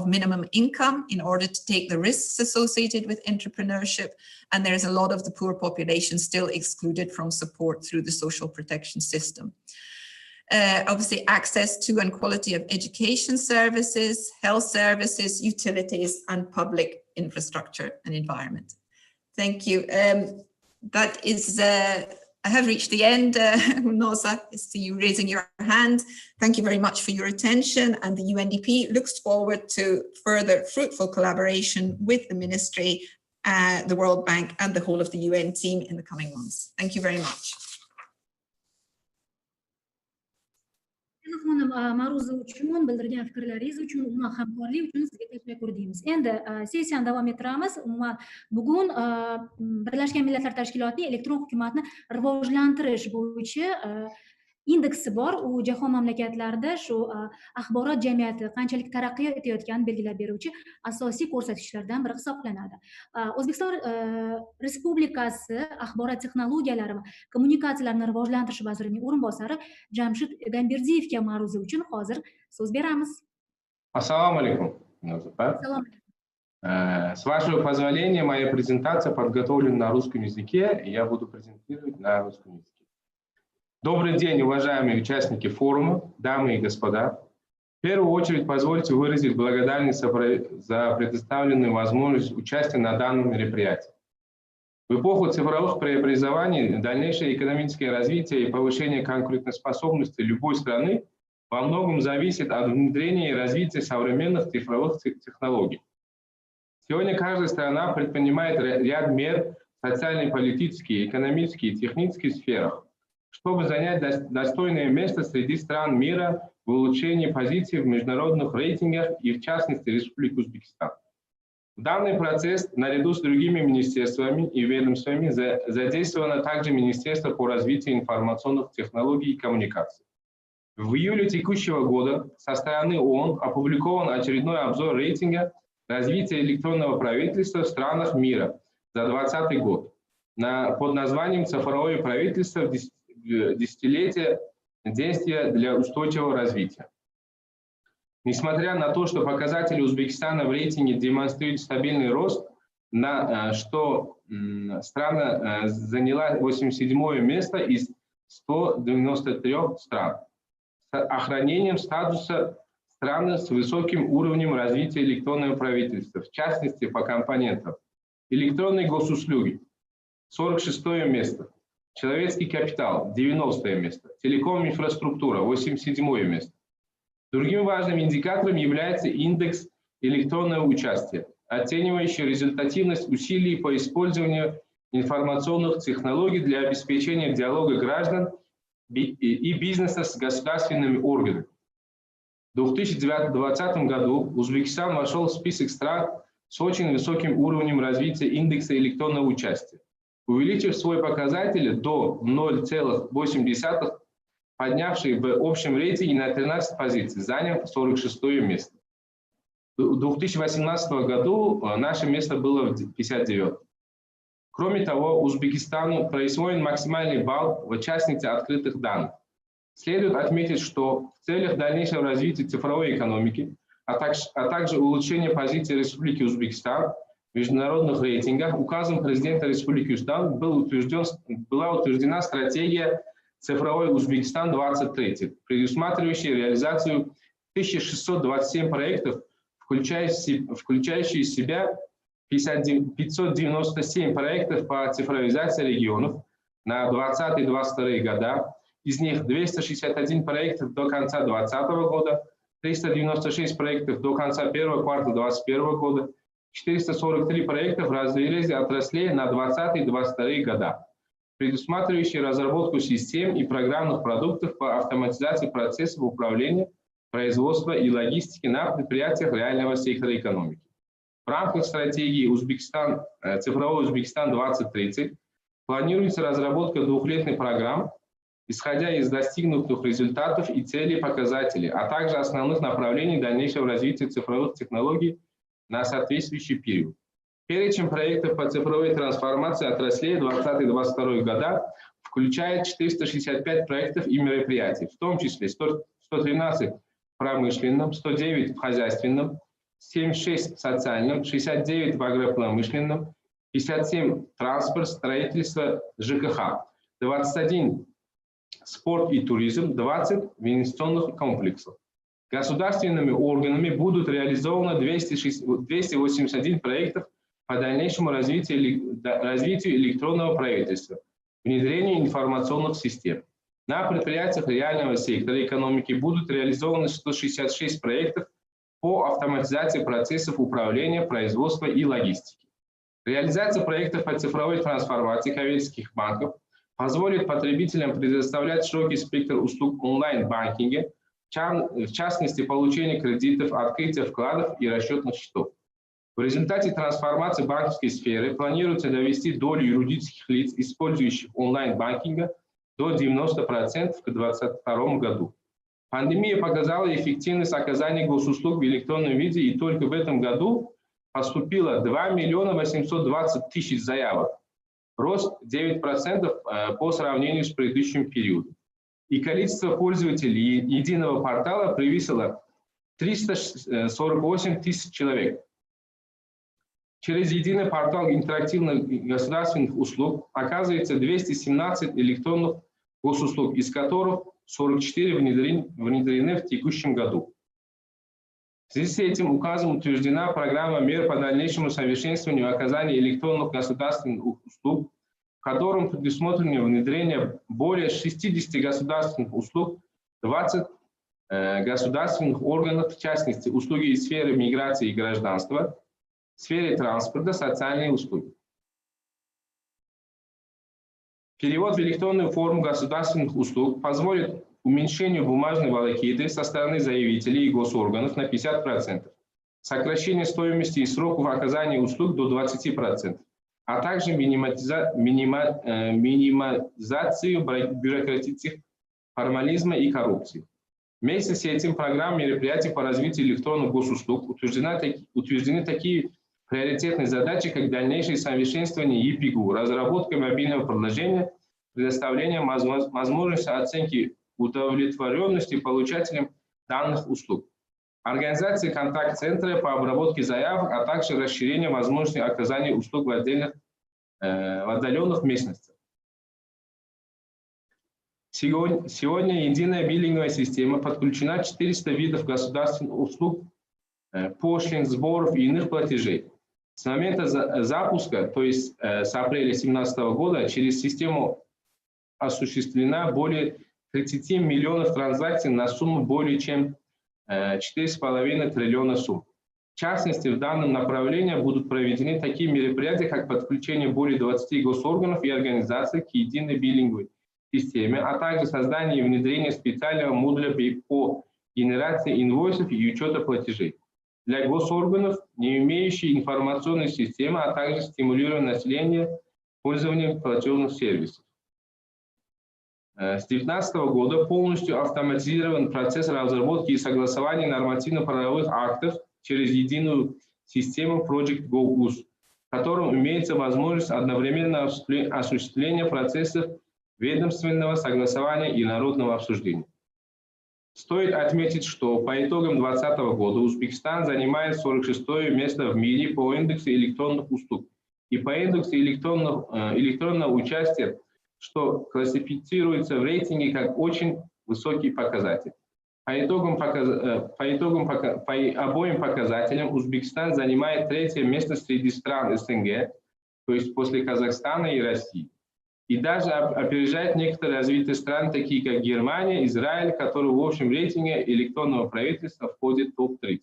minimum income in order to take the risks associated with entrepreneurship. And there's a lot of the poor population still excluded from support through the social protection system. Obviously, access to and quality of education services, health services, utilities, and public infrastructure and environment. Thank you. That is, I have reached the end. Gulnoza, I see you raising your hand. Thank you very much for your attention. And the UNDP looks forward to further fruitful collaboration with the Ministry, the World Bank, and the whole of the UN team in the coming months. Thank you very much. Xonim, ma'ruza uchun, bildirgan fikrlaringiz uchun, umuman hamkorlik uchun sizga tashakkur deymiz. Endi sessiyani davom ettiramiz. Umuman bugun Birlashgan Millatlar Tashkilotining elektron hukumatni rivojlantirish bo'yicha indeksi bor. U jahon mamlakatlarida shu axborot jamiyati qanchalik taraqqiyot etayotganini belgilab beruvchi asosiy ko'rsatkichlardan biri hisoblanadi. O'zbekiston Respublikasi axborot texnologiyalari va kommunikatsiyalarni rivojlantirish vazirining o'rinbosari Jamshid Gamberdiyevga ma'ruza uchun hozir so'z beramiz. Assalomu alaykum. С вашего позволения, моя презентация подготовлена на русском языке, и я буду презентировать на русском языке. Добрый день, уважаемые участники форума, дамы и господа. В первую очередь позвольте выразить благодарность за предоставленную возможность участия на данном мероприятии. В эпоху цифровых преобразований дальнейшее экономическое развитие и повышение конкурентоспособности любой страны во многом зависит от внедрения и развития современных цифровых технологий. Сегодня каждая страна предпринимает ряд мер в социальной, политической, экономической и технической сферах, чтобы занять достойное место среди стран мира в улучшении позиций в международных рейтингах и, в частности, Республики Узбекистан. В данный процесс, наряду с другими министерствами и ведомствами, задействовано также Министерство по развитию информационных технологий и коммуникаций. В июле текущего года со стороны ООН опубликован очередной обзор рейтинга развития электронного правительства в странах мира за 2020 год под названием «Цифровое правительство в десятилетие действия для устойчивого развития». Несмотря на то, что показатели Узбекистана в рейтинге демонстрируют стабильный рост, что страна заняла 87-е место из 193 стран, с охранением статуса страны с высоким уровнем развития электронного правительства, в частности по компонентам: электронные госуслуги – 46-е место, человеческий капитал – 90-е место, телеком-инфраструктура – 87-е место. Другим важным индикатором является индекс электронного участия, оценивающий результативность усилий по использованию информационных технологий для обеспечения диалога граждан и бизнеса с государственными органами. В 2020 году Узбекистан вошел в список стран с очень высоким уровнем развития индекса электронного участия, увеличив свой показатель до 0,8, поднявший в общем рейтинге на 13 позиций, заняв 46-е место. В 2018 году наше место было в 59-м. Кроме того, Узбекистану присвоен максимальный балл в частности открытых данных. Следует отметить, что в целях дальнейшего развития цифровой экономики, а также улучшения позиции Республики Узбекистан в международных рейтингах, указом президента Республики Узбекистан была утверждена стратегия «Цифровой Узбекистан 2030», предусматривающая реализацию 1627 проектов, включающие в себя 597 проектов по цифровизации регионов на 2020-2022 года, из них 261 проектов до конца 2020 года, 396 проектов до конца первого квартала 2021 года, 443 проекта в разрезе отраслей на 2020-2022 года, предусматривающие разработку систем и программных продуктов по автоматизации процессов управления, производства и логистики на предприятиях реального сектора экономики. В рамках стратегии «Цифровой Узбекистан 2030» планируется разработка двухлетних программ, исходя из достигнутых результатов и целей показателей, а также основных направлений дальнейшего развития цифровых технологий на соответствующий период. Перечень проектов по цифровой трансформации отраслей 2020-2022 года включает 465 проектов и мероприятий, в том числе 113 в промышленном, 109 в хозяйственном, 76 в социальном, 69 в агропромышленном, 57 транспорт, строительство, ЖКХ, 21 спорт и туризм, 20 в инвестиционных комплексах. Государственными органами будут реализовано 281 проектов по дальнейшему развитию электронного правительства, внедрению информационных систем. На предприятиях реального сектора экономики будут реализованы 166 проектов по автоматизации процессов управления, производства и логистики. Реализация проектов по цифровой трансформации коммерческих банков позволит потребителям предоставлять широкий спектр услуг онлайн-банкинга, в частности, получение кредитов, открытие вкладов и расчетных счетов. В результате трансформации банковской сферы планируется довести долю юридических лиц, использующих онлайн-банкинга, до 90% к 2022 году. Пандемия показала эффективность оказания госуслуг в электронном виде, и только в этом году поступило 2 820 000 заявок, рост 9% по сравнению с предыдущим периодом. И количество пользователей единого портала превысило 348 000 человек. Через единый портал интерактивных государственных услуг оказывается 217 электронных госуслуг, из которых 44 внедрены в текущем году. В связи с этим указом утверждена программа мер по дальнейшему совершенствованию оказания электронных государственных услуг, в котором предусмотрено внедрение более 60 государственных услуг, 20 государственных органов, в частности, услуги из сферы миграции и гражданства, в сфере транспорта, социальные услуги. Перевод в электронную форму государственных услуг позволит уменьшению бумажной волокиты со стороны заявителей и госорганов на 50%, сокращение стоимости и сроков оказания услуг до 20%, а также минимизацию бюрократических формализма и коррупции. Вместе с этим программа мероприятий по развитию электронных госуслуг утверждены такие приоритетные задачи, как дальнейшее совершенствование ЕПИГУ, разработка мобильного приложения, предоставление возможности оценки удовлетворенности получателям данных услуг, организация контакт-центра по обработке заявок, а также расширение возможностей оказания услуг в отдаленных местностях. Сегодня единая биллинговая система подключена 400 видов государственных услуг, пошлин, сборов и иных платежей. С момента запуска, то есть с апреля 2017 года, через систему осуществлена более 30 миллионов транзакций на сумму более чем 4,5 триллиона сумм. В частности, в данном направлении будут проведены такие мероприятия, как подключение более 20 госорганов и организаций к единой биллинговой системе, а также создание и внедрение специального модуля по генерации инвойсов и учета платежей для госорганов, не имеющие информационной системы, а также стимулирование населения пользованием платежных сервисов. С 2019 года полностью автоматизирован процесс разработки и согласования нормативно-правовых актов через единую систему Project GoUz, в котором имеется возможность одновременного осуществления процессов ведомственного согласования и народного обсуждения. Стоит отметить, что по итогам 2020 года Узбекистан занимает 46-е место в мире по индексу электронных услуг и по индексу электронного участия, что классифицируется в рейтинге как очень высокий показатель. По обоим показателям Узбекистан занимает 3-е место среди стран СНГ, то есть после Казахстана и России. И даже опережает некоторые развитые страны, такие как Германия, Израиль, которые в общем рейтинге электронного правительства входят в топ-30.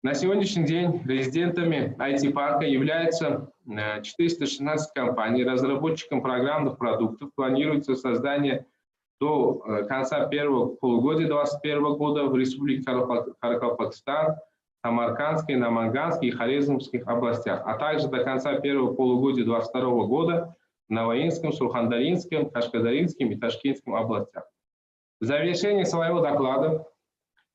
На сегодняшний день резидентами IT-парка являются 416 компаний. Разработчиком программных продуктов планируется создание до конца первого полугодия 2021 года в Республике Каракалпакстан, Самаркандской, Наманганской и Хорезмских областях, а также до конца первого полугодия 2022 года в Новоинском, Сурхандаринском, Кашкадаринском и Ташкентском областях. В завершении своего доклада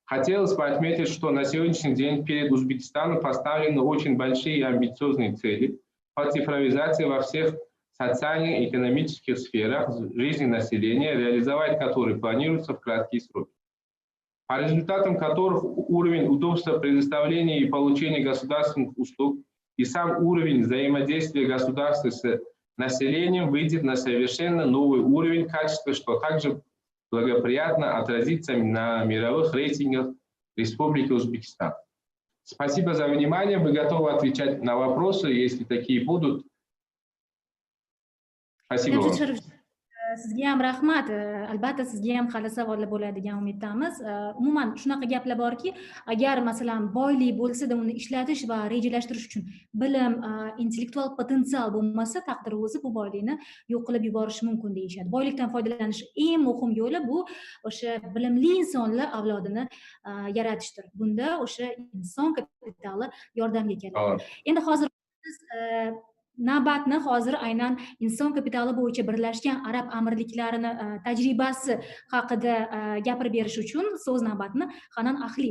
хотелось бы отметить, что на сегодняшний день перед Узбекистаном поставлены очень большие и амбициозные цели по цифровизации во всех социальных и экономических сферах жизни населения, реализовать которые планируется в краткие сроки, по результатам которых уровень удобства предоставления и получения государственных услуг и сам уровень взаимодействия государства с населением выйдет на совершенно новый уровень качества, что также благоприятно отразится на мировых рейтингах Республики Узбекистан. Спасибо за внимание. Мы готовы отвечать на вопросы, если такие будут. Спасибо вам. Sizga ham rahmat. Albatta sizga ham hali savollar bo'ladigan umiddamiz. Umuman shunaqa gaplar borki, agar masalan boylik bo'lsa-da uni ishlatish va rejalashtirish uchun bilim, intellektual potensial bo'lmasa, taqdir o'zi bu boylikni yo'q qilib yuborishi mumkin deyishadi. Boylikdan foydalanish eng muhim yo'li bu o'sha bilimli insonlar avlodini yaratishdir. Bunda o'sha inson kapitali yordamga keladi. Endi hozir biz navbatni hozir aynan inson kapitali bo'yicha Birlashgan Arab Amirliklarini tajribasi haqida gapirib berish uchun so'z navbatini Hanan Ahli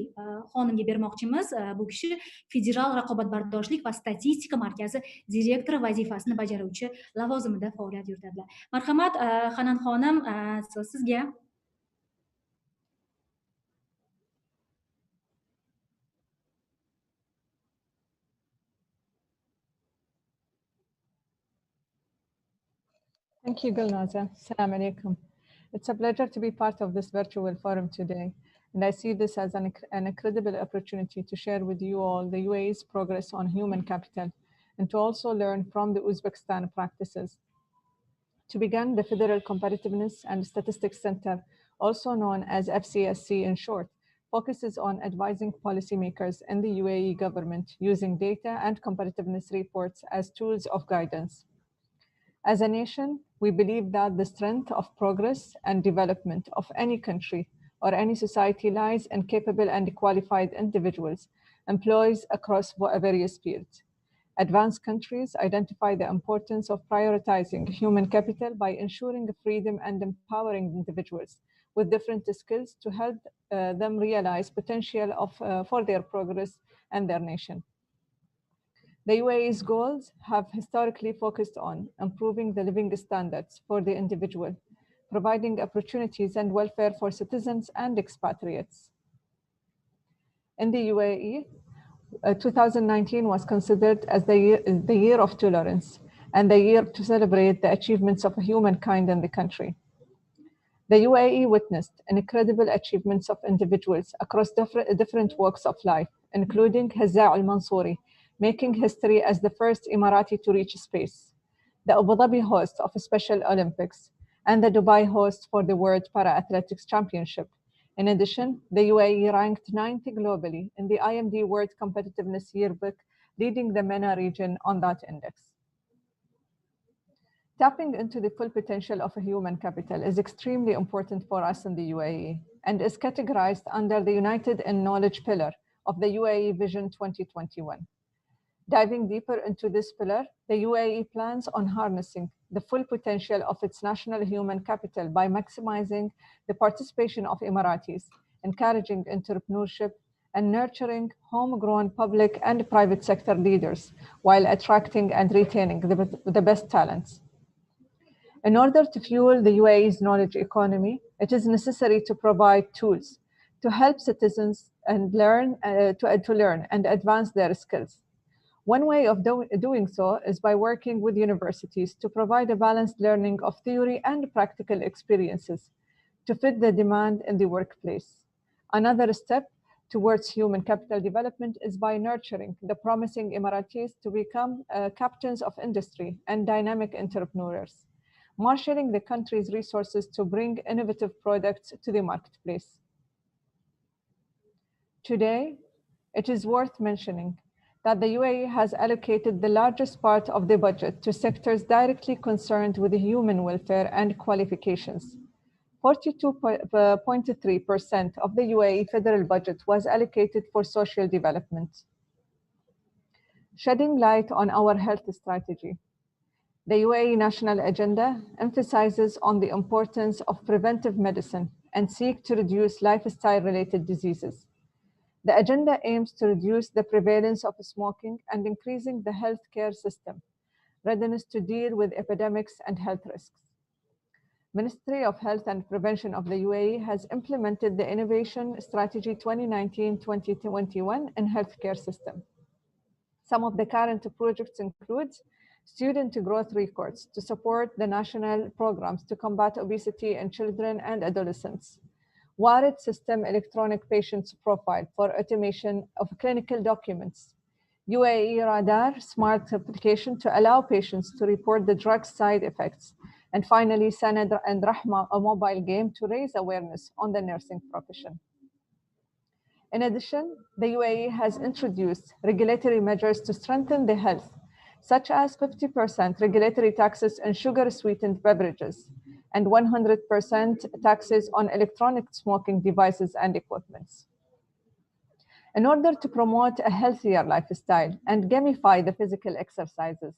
xonimga bermoqchimiz. Bu kishi Federal raqobatbardoshlik va statistika markazi direktori vazifasini bajaruvchi lavozimida faoliyat yuritadilar. Marhamat, Hanan xonim, so'z sizga. Thank you, Gulnoza. Assalamu alaikum. It's a pleasure to be part of this virtual forum today, and I see this as an incredible opportunity to share with you all the UAE's progress on human capital and to also learn from the Uzbekistan practices. To begin, the Federal Competitiveness and Statistics Center, also known as FCSC in short, focuses on advising policymakers in the UAE government using data and competitiveness reports as tools of guidance. As a nation, we believe that the strength of progress and development of any country or any society lies in capable and qualified individuals employed across various fields. Advanced countries identify the importance of prioritizing human capital by ensuring freedom and empowering individuals with different skills to help them realize potential for their progress and their nation. The UAE's goals have historically focused on improving the living standards for the individual, providing opportunities and welfare for citizens and expatriates. In the UAE, 2019 was considered as the year of tolerance and the year to celebrate the achievements of humankind in the country. The UAE witnessed incredible achievements of individuals across different walks of life, including Hazza al-Mansouri, making history as the first Emirati to reach space, the Abu Dhabi host of Special Olympics, and the Dubai host for the World Para-Athletics Championship. In addition, the UAE ranked 9th globally in the IMD World Competitiveness Yearbook, leading the MENA region on that index. Tapping into the full potential of a human capital is extremely important for us in the UAE and is categorized under the United in Knowledge pillar of the UAE Vision 2021. Diving deeper into this pillar, the UAE plans on harnessing the full potential of its national human capital by maximizing the participation of Emiratis, encouraging entrepreneurship, and nurturing homegrown public and private sector leaders while attracting and retaining the best talents. In order to fuel the UAE's knowledge economy, it is necessary to provide tools to help citizens and learn and advance their skills. One way of doing so is by working with universities to provide a balanced learning of theory and practical experiences to fit the demand in the workplace. Another step towards human capital development is by nurturing the promising Emiratis to become captains of industry and dynamic entrepreneurs, marshalling the country's resources to bring innovative products to the marketplace. Today, it is worth mentioning that the UAE has allocated the largest part of the budget to sectors directly concerned with human welfare and qualifications. 42.3% of the UAE federal budget was allocated for social development. Shedding light on our health strategy, the UAE National Agenda emphasizes on the importance of preventive medicine and seeks to reduce lifestyle-related diseases. The agenda aims to reduce the prevalence of smoking and increasing the healthcare system readiness to deal with epidemics and health risks. Ministry of Health and Prevention of the UAE has implemented the Innovation Strategy 2019-2021 in healthcare system. Some of the current projects include student growth records to support the national programs to combat obesity in children and adolescents, Warid System Electronic Patients Profile for automation of clinical documents, UAE Radar Smart application to allow patients to report the drug side effects, and finally Sanad and Rahma, a mobile game to raise awareness on the nursing profession. In addition, the UAE has introduced regulatory measures to strengthen the health, such as 50% regulatory taxes on sugar-sweetened beverages and 100% taxes on electronic smoking devices and equipments. In order to promote a healthier lifestyle and gamify the physical exercises,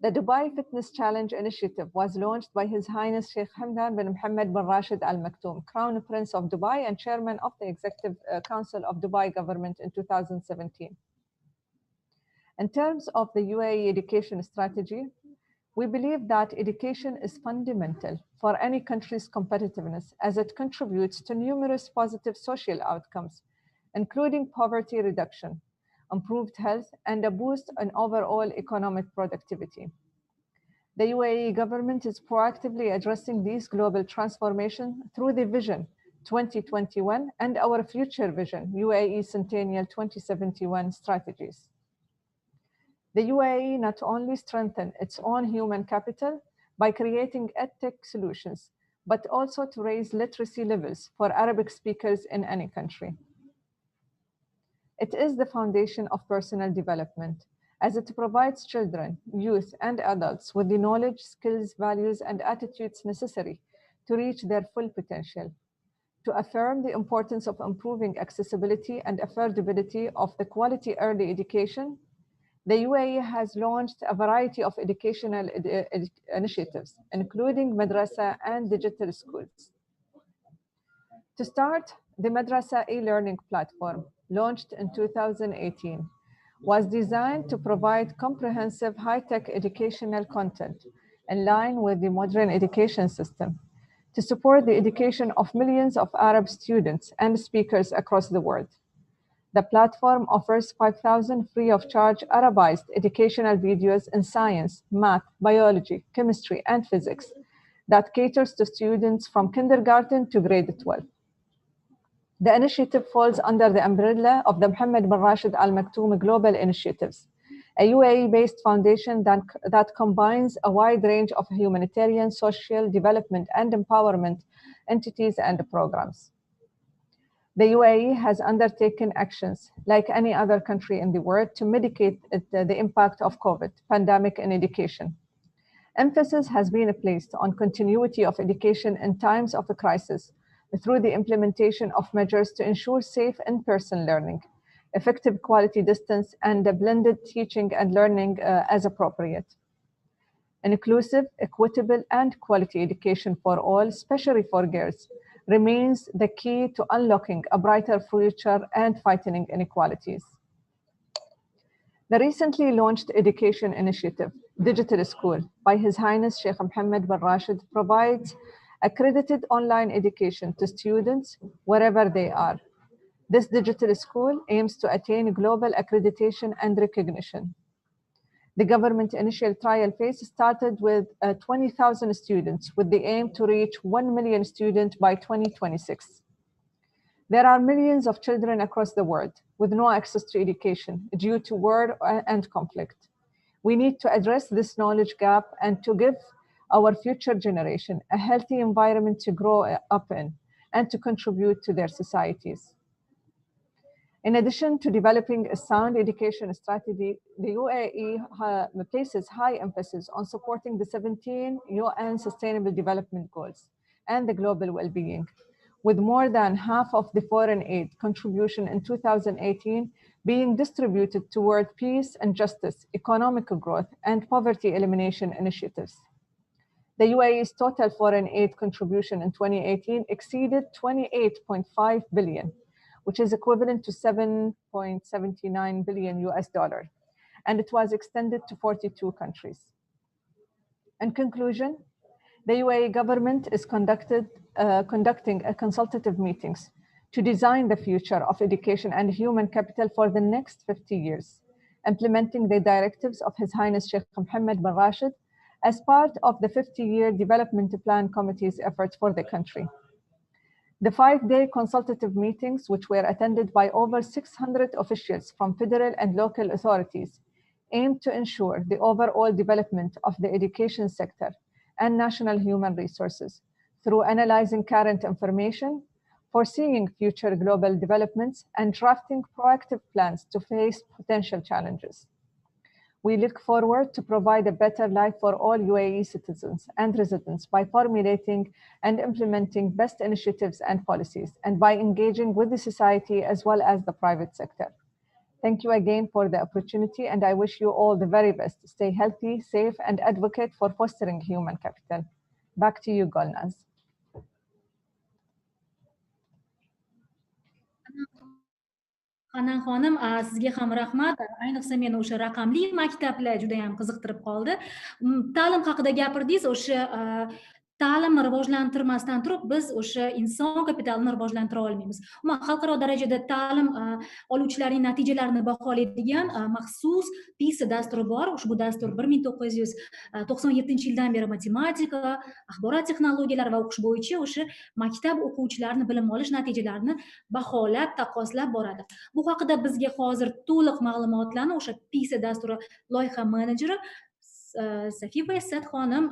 the Dubai Fitness Challenge Initiative was launched by His Highness Sheikh Hamdan bin Mohammed bin Rashid Al Maktoum, Crown Prince of Dubai and Chairman of the Executive Council of Dubai Government in 2017. In terms of the UAE education strategy, we believe that education is fundamental for any country's competitiveness as it contributes to numerous positive social outcomes, including poverty reduction, improved health, and a boost in overall economic productivity. The UAE government is proactively addressing these global transformations through the Vision 2021 and our future vision, UAE Centennial 2071 strategies. The UAE not only strengthened its own human capital by creating edtech solutions, but also to raise literacy levels for Arabic speakers in any country. It is the foundation of personal development, as it provides children, youth, and adults with the knowledge, skills, values, and attitudes necessary to reach their full potential. To affirm the importance of improving accessibility and affordability of the quality early education, the UAE has launched a variety of educational initiatives, including madrasa and digital schools. To start, the Madrasa e-learning platform, launched in 2018, was designed to provide comprehensive high-tech educational content in line with the modern education system to support the education of millions of Arab students and speakers across the world. The platform offers 5,000 free of charge Arabized educational videos in science, math, biology, chemistry, and physics that caters to students from kindergarten to grade 12. The initiative falls under the umbrella of the Mohammed bin Rashid Al Maktoum Global Initiatives, a UAE-based foundation that combines a wide range of humanitarian, social, development, and empowerment entities and programs. The UAE has undertaken actions, like any other country in the world, to mitigate the impact of COVID pandemic in education. Emphasis has been placed on continuity of education in times of a crisis through the implementation of measures to ensure safe in-person learning, effective quality distance, and a blended teaching and learning as appropriate. Inclusive, equitable, and quality education for all, especially for girls, remains the key to unlocking a brighter future and fighting inequalities. The recently launched education initiative, Digital School, by His Highness Sheikh Mohammed bin Rashid, provides accredited online education to students wherever they are. This digital school aims to attain global accreditation and recognition. The government initial trial phase started with 20,000 students with the aim to reach 1 million students by 2026. There are millions of children across the world with no access to education due to war and conflict. We need to address this knowledge gap and to give our future generation a healthy environment to grow up in and to contribute to their societies. In addition to developing a sound education strategy, the UAE places high emphasis on supporting the 17 UN Sustainable Development Goals and the global well-being, with more than half of the foreign aid contribution in 2018 being distributed toward peace and justice, economic growth, and poverty elimination initiatives. The UAE's total foreign aid contribution in 2018 exceeded 28.5 billion, which is equivalent to 7.79 billion US dollars, and it was extended to 42 countries. In conclusion, the UAE government is conducting consultative meetings to design the future of education and human capital for the next 50 years, implementing the directives of His Highness Sheikh Mohammed bin Rashid as part of the 50-year Development Plan Committee's efforts for the country. The 5-day consultative meetings, which were attended by over 600 officials from federal and local authorities, aim to ensure the overall development of the education sector and national human resources through analyzing current information, foreseeing future global developments, and drafting proactive plans to face potential challenges. We look forward to provide a better life for all UAE citizens and residents by formulating and implementing best initiatives and policies, and by engaging with the society as well as the private sector. Thank you again for the opportunity, and I wish you all the very best. Stay healthy, safe, and advocate for fostering human capital. Back to you, Gulnoz. Hanan xonim, sizga ham rahmat. Ayniqsa meni o'sha raqamli maktablar juda ham qiziqtirib qoldi. Ta'lim haqida gapirdingiz, o'sha ta'limni rivojlantirmasdan turib biz o'sha inson kapitalini rivojlantira olmaymiz. Umuman xalqaro darajada ta'lim oluvchilarning natijalarini baholaydigan maxsus PISA dasturi bor. Ushbu dastur 1997-yildan beri matematika, axborot texnologiyalari va o'qish bo'yicha o'sha maktab o'quvchilarini bilim olish natijalarini baholab, taqqoslab boradi. Bu haqida bizga hozir to'liq ma'lumotlarni o'sha PISA dasturi loyiha menejeri Safiba Essat xonim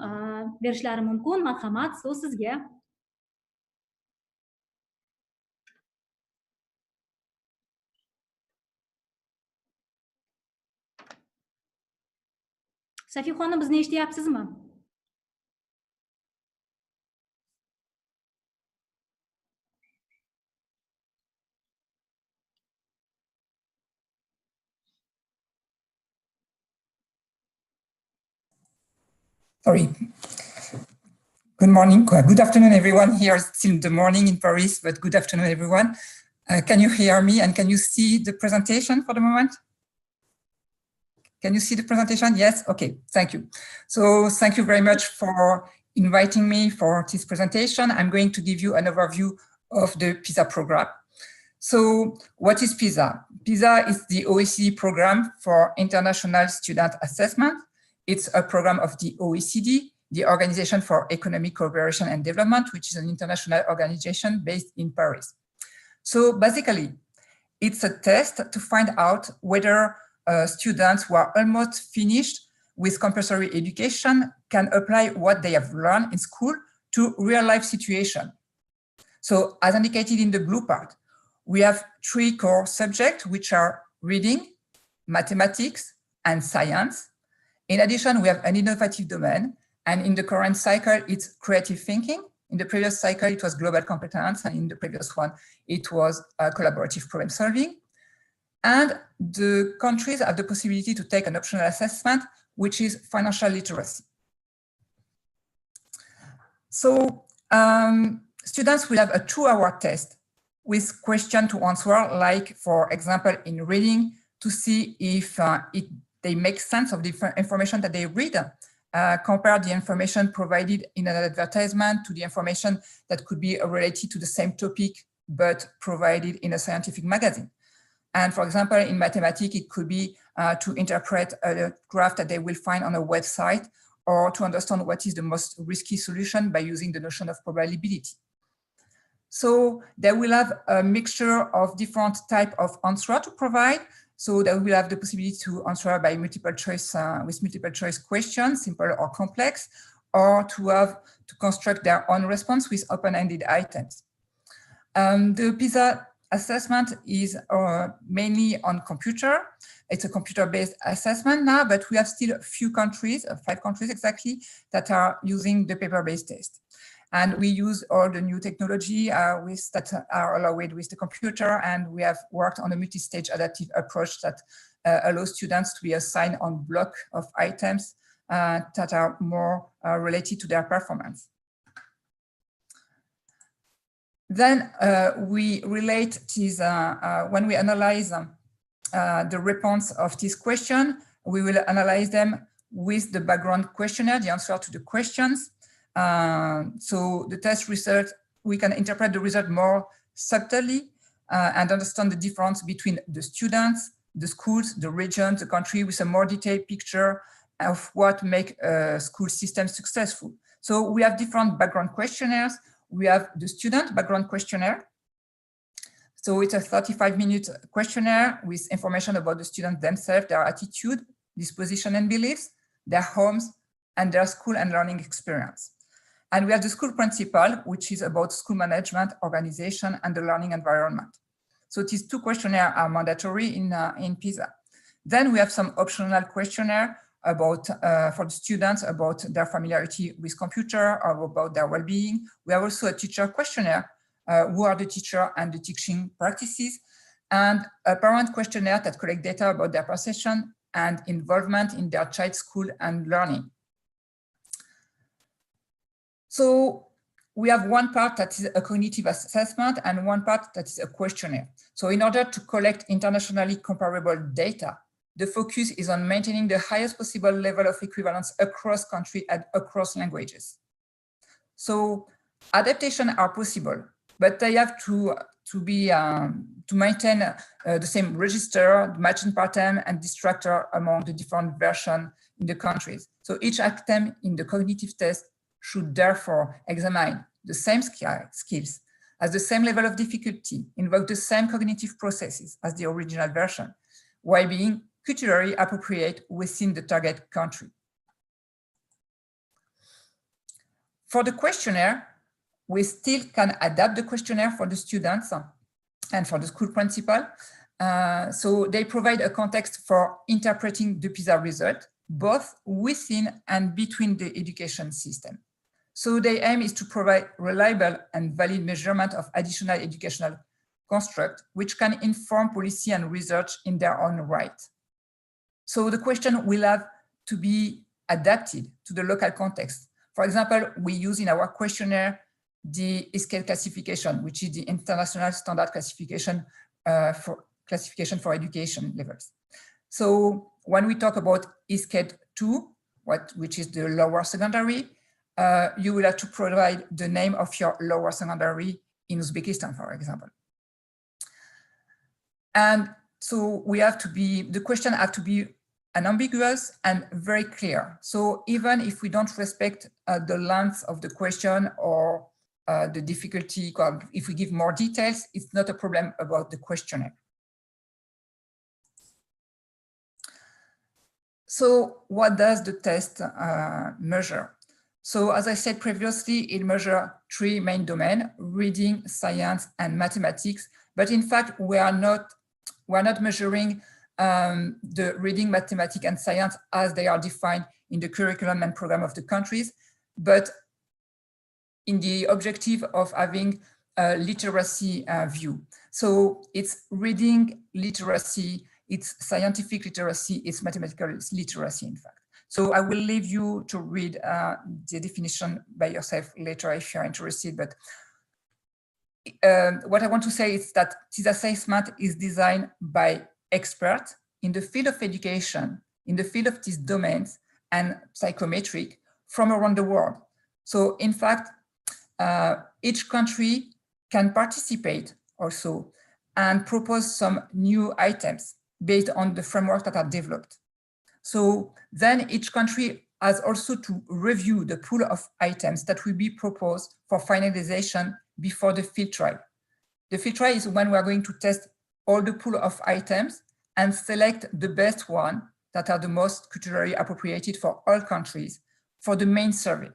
berishlari mumkin. Marhamat, so'z sizga. Safiba xonim, bizni eshityapsizmi? Sorry. Good morning, good afternoon, everyone. Here it's still the morning in Paris, but good afternoon, everyone. Can you hear me and can you see the presentation for the moment? Can you see the presentation? Yes? Okay, thank you. So thank you very much for inviting me for this presentation. I'm going to give you an overview of the PISA program. So what is PISA? PISA is the OECD program for international student assessment. It's a program of the OECD, the Organization for Economic Cooperation and Development, which is an international organization based in Paris. So basically, it's a test to find out whether students who are almost finished with compulsory education can apply what they have learned in school to real-life situation. So as indicated in the blue part, we have 3 core subjects, which are reading, mathematics, and science. In addition, we have an innovative domain. And in the current cycle, it's creative thinking. In the previous cycle, it was global competence. And in the previous one, it was collaborative problem solving. And the countries have the possibility to take an optional assessment, which is financial literacy. So students will have a 2-hour test with question to answer, like, for example, in reading, to see if they make sense of the information that they read. Compare the information provided in an advertisement to the information that could be related to the same topic, but provided in a scientific magazine. And for example, in mathematics, it could be to interpret a graph that they will find on a website, or to understand what is the most risky solution by using the notion of probability. So they will have a mixture of different types of answers to provide. So they will have the possibility to answer by multiple choice with multiple choice questions, simple or complex, or to construct their own response with open-ended items. The PISA assessment is mainly on computer. It's a computer-based assessment now, but we have still a few countries, 5 countries exactly, that are using the paper-based test. And we use all the new technology that are allowed with the computer, and we have worked on a multi-stage adaptive approach that allows students to be assigned on block of items that are more related to their performance. Then we relate this, when we analyze the response of this question, we will analyze them with the background questionnaire, the answer to the questions. So the test result, we can interpret the result more subtly and understand the difference between the students, the schools, the region, the country, with a more detailed picture of what make a school system successful. So we have different background questionnaires. We have the student background questionnaire. So it's a 35-minute questionnaire with information about the students themselves, their attitude, disposition and beliefs, their homes, and their school and learning experience. And we have the school principal, which is about school management, organization, and the learning environment. So these 2 questionnaires are mandatory in PISA. Then we have some optional questionnaire about for the students about their familiarity with computer or about their well-being. We have also a teacher questionnaire, who are the teacher and the teaching practices, and a parent questionnaire that collects data about their perception and involvement in their child's school and learning. So we have one part that is a cognitive assessment and one part that is a questionnaire. So in order to collect internationally comparable data, the focus is on maintaining the highest possible level of equivalence across countries and across languages. So adaptations are possible, but they have to maintain the same register, matching pattern, and distractor among the different versions in the countries. So each item in the cognitive test should therefore examine the same skills, as the same level of difficulty, invoke the same cognitive processes as the original version, while being culturally appropriate within the target country. For the questionnaire, we still can adapt the questionnaire for the students and for the school principal. So they provide a context for interpreting the PISA result, both within and between the education system. So their aim is to provide reliable and valid measurement of additional educational construct, which can inform policy and research in their own right. So the question will have to be adapted to the local context. For example, we use in our questionnaire the ISCADE classification, which is the international standard classification for education levels. So when we talk about ISCADE 2, which is the lower secondary, you will have to provide the name of your lower secondary in Uzbekistan, for example. And so we have to be, the question have to be unambiguous and very clear. So even if we don't respect the length of the question or the difficulty, if we give more details, it's not a problem about the questionnaire. So what does the test measure? So as I said previously, it measures 3 main domains: reading, science, and mathematics. But in fact, we're not measuring the reading, mathematics, and science as they are defined in the curriculum and program of the countries, but in the objective of having a literacy view. So it's reading literacy, it's scientific literacy, it's mathematical literacy, in fact. So I will leave you to read the definition by yourself later if you're interested. But what I want to say is that this assessment is designed by experts in the field of education, in the field of these domains and psychometric from around the world. So in fact, each country can participate also and propose some new items based on the framework that are developed. So then each country has also to review the pool of items that will be proposed for finalization before the field trial. The field trial is when we are going to test all the pool of items and select the best one that are the most culturally appropriated for all countries for the main survey.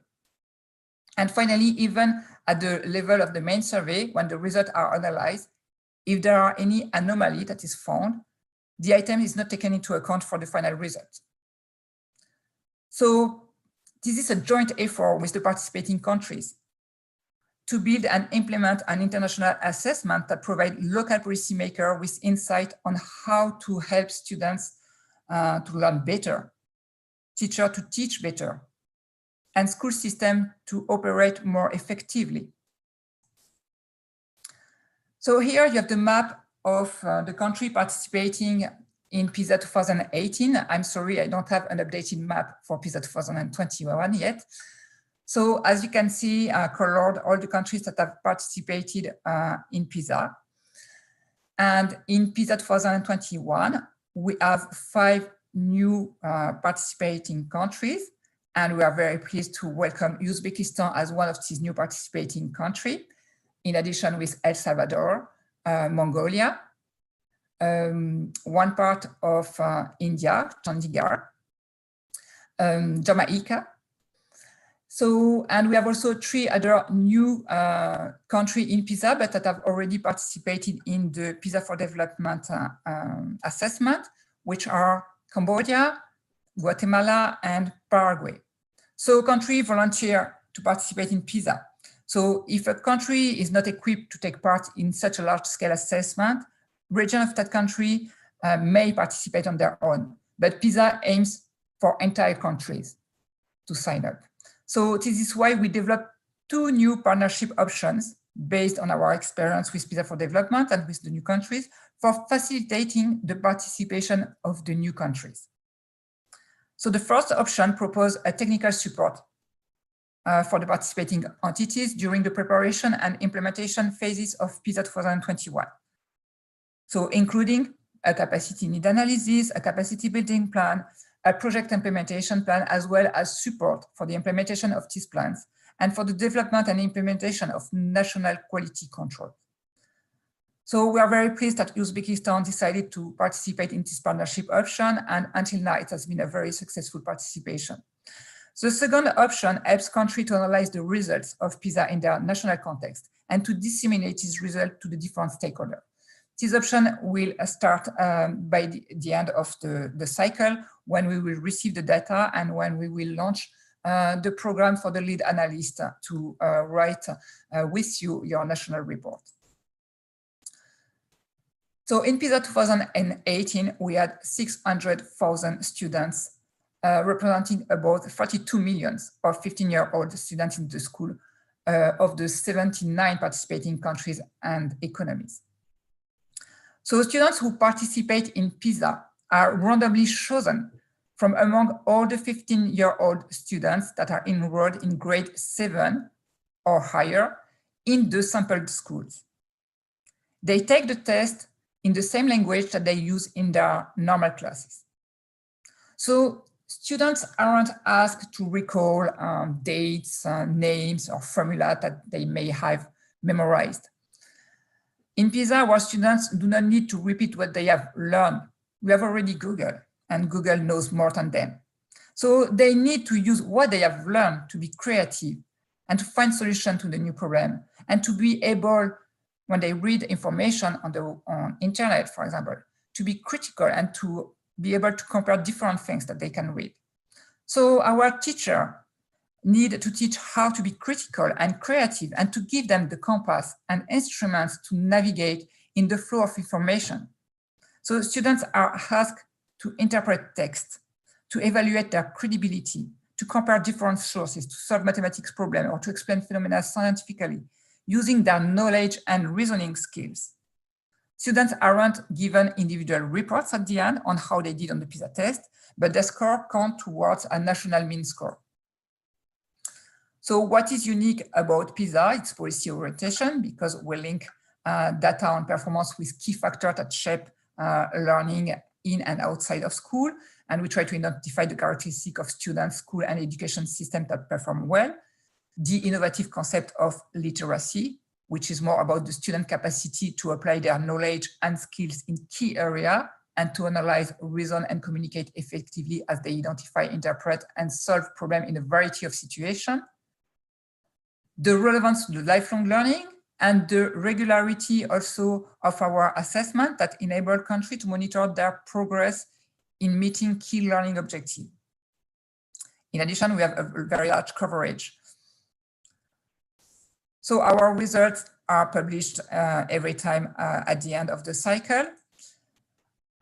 And finally, even at the level of the main survey, when the results are analyzed, if there are any anomaly that is found, the item is not taken into account for the final result. So this is a joint effort with the participating countries to build and implement an international assessment that provides local policymakers with insight on how to help students to learn better, teachers to teach better, and school system to operate more effectively. So here you have the map of the country participating in PISA 2018. I'm sorry, I don't have an updated map for PISA 2021 yet. So as you can see, colored all the countries that have participated in PISA. And in PISA 2021, we have 5 new participating countries. And we are very pleased to welcome Uzbekistan as one of these new participating countries, in addition with El Salvador, Mongolia, one part of India, Chandigarh, Jamaica. So, and we have also 3 other new countries in PISA, but that have already participated in the PISA for Development assessment, which are Cambodia, Guatemala, and Paraguay. So countries volunteer to participate in PISA. So if a country is not equipped to take part in such a large-scale assessment, region of that country may participate on their own. But PISA aims for entire countries to sign up. So this is why we developed 2 new partnership options based on our experience with PISA for Development and with the new countries for facilitating the participation of the new countries. So the first option proposed a technical support for the participating entities during the preparation and implementation phases of PISA 2021. So including a capacity need analysis, a capacity building plan, a project implementation plan, as well as support for the implementation of these plans and for the development and implementation of national quality control. So we are very pleased that Uzbekistan decided to participate in this partnership option, and until now it has been a very successful participation. The second option helps countries to analyze the results of PISA in their national context and to disseminate these results to the different stakeholders. This option will start by the end of the cycle, when we will receive the data and when we will launch the program for the lead analyst to write with you your national report. So in PISA 2018, we had 600,000 students representing about 32 million of 15-year-old students in the school of the 79 participating countries and economies. So students who participate in PISA are randomly chosen from among all the 15-year-old students that are enrolled in grade 7 or higher in the sampled schools. They take the test in the same language that they use in their normal classes. So students aren't asked to recall dates, names, or formula that they may have memorized. In PISA, our students do not need to repeat what they have learned. We have already Google, and Google knows more than them. So they need to use what they have learned to be creative and to find solutions to the new problem, and to be able, when they read information on internet, for example, to be critical and to be able to compare different things that they can read. So our teacher need to teach how to be critical and creative, and to give them the compass and instruments to navigate in the flow of information. So students are asked to interpret text, to evaluate their credibility, to compare different sources, to solve mathematics problems, or to explain phenomena scientifically, using their knowledge and reasoning skills. Students aren't given individual reports at the end on how they did on the PISA test, but their score counts towards a national mean score. So what is unique about PISA? It's policy orientation, because we link data on performance with key factors that shape learning in and outside of school. And we try to identify the characteristics of students, school, and education systems that perform well. The innovative concept of literacy, which is more about the student capacity to apply their knowledge and skills in key areas, and to analyze, reason, and communicate effectively as they identify, interpret, and solve problems in a variety of situations. The relevance to the lifelong learning, and the regularity also of our assessment that enable countries to monitor their progress in meeting key learning objectives. In addition, we have a very large coverage. So our results are published every time at the end of the cycle.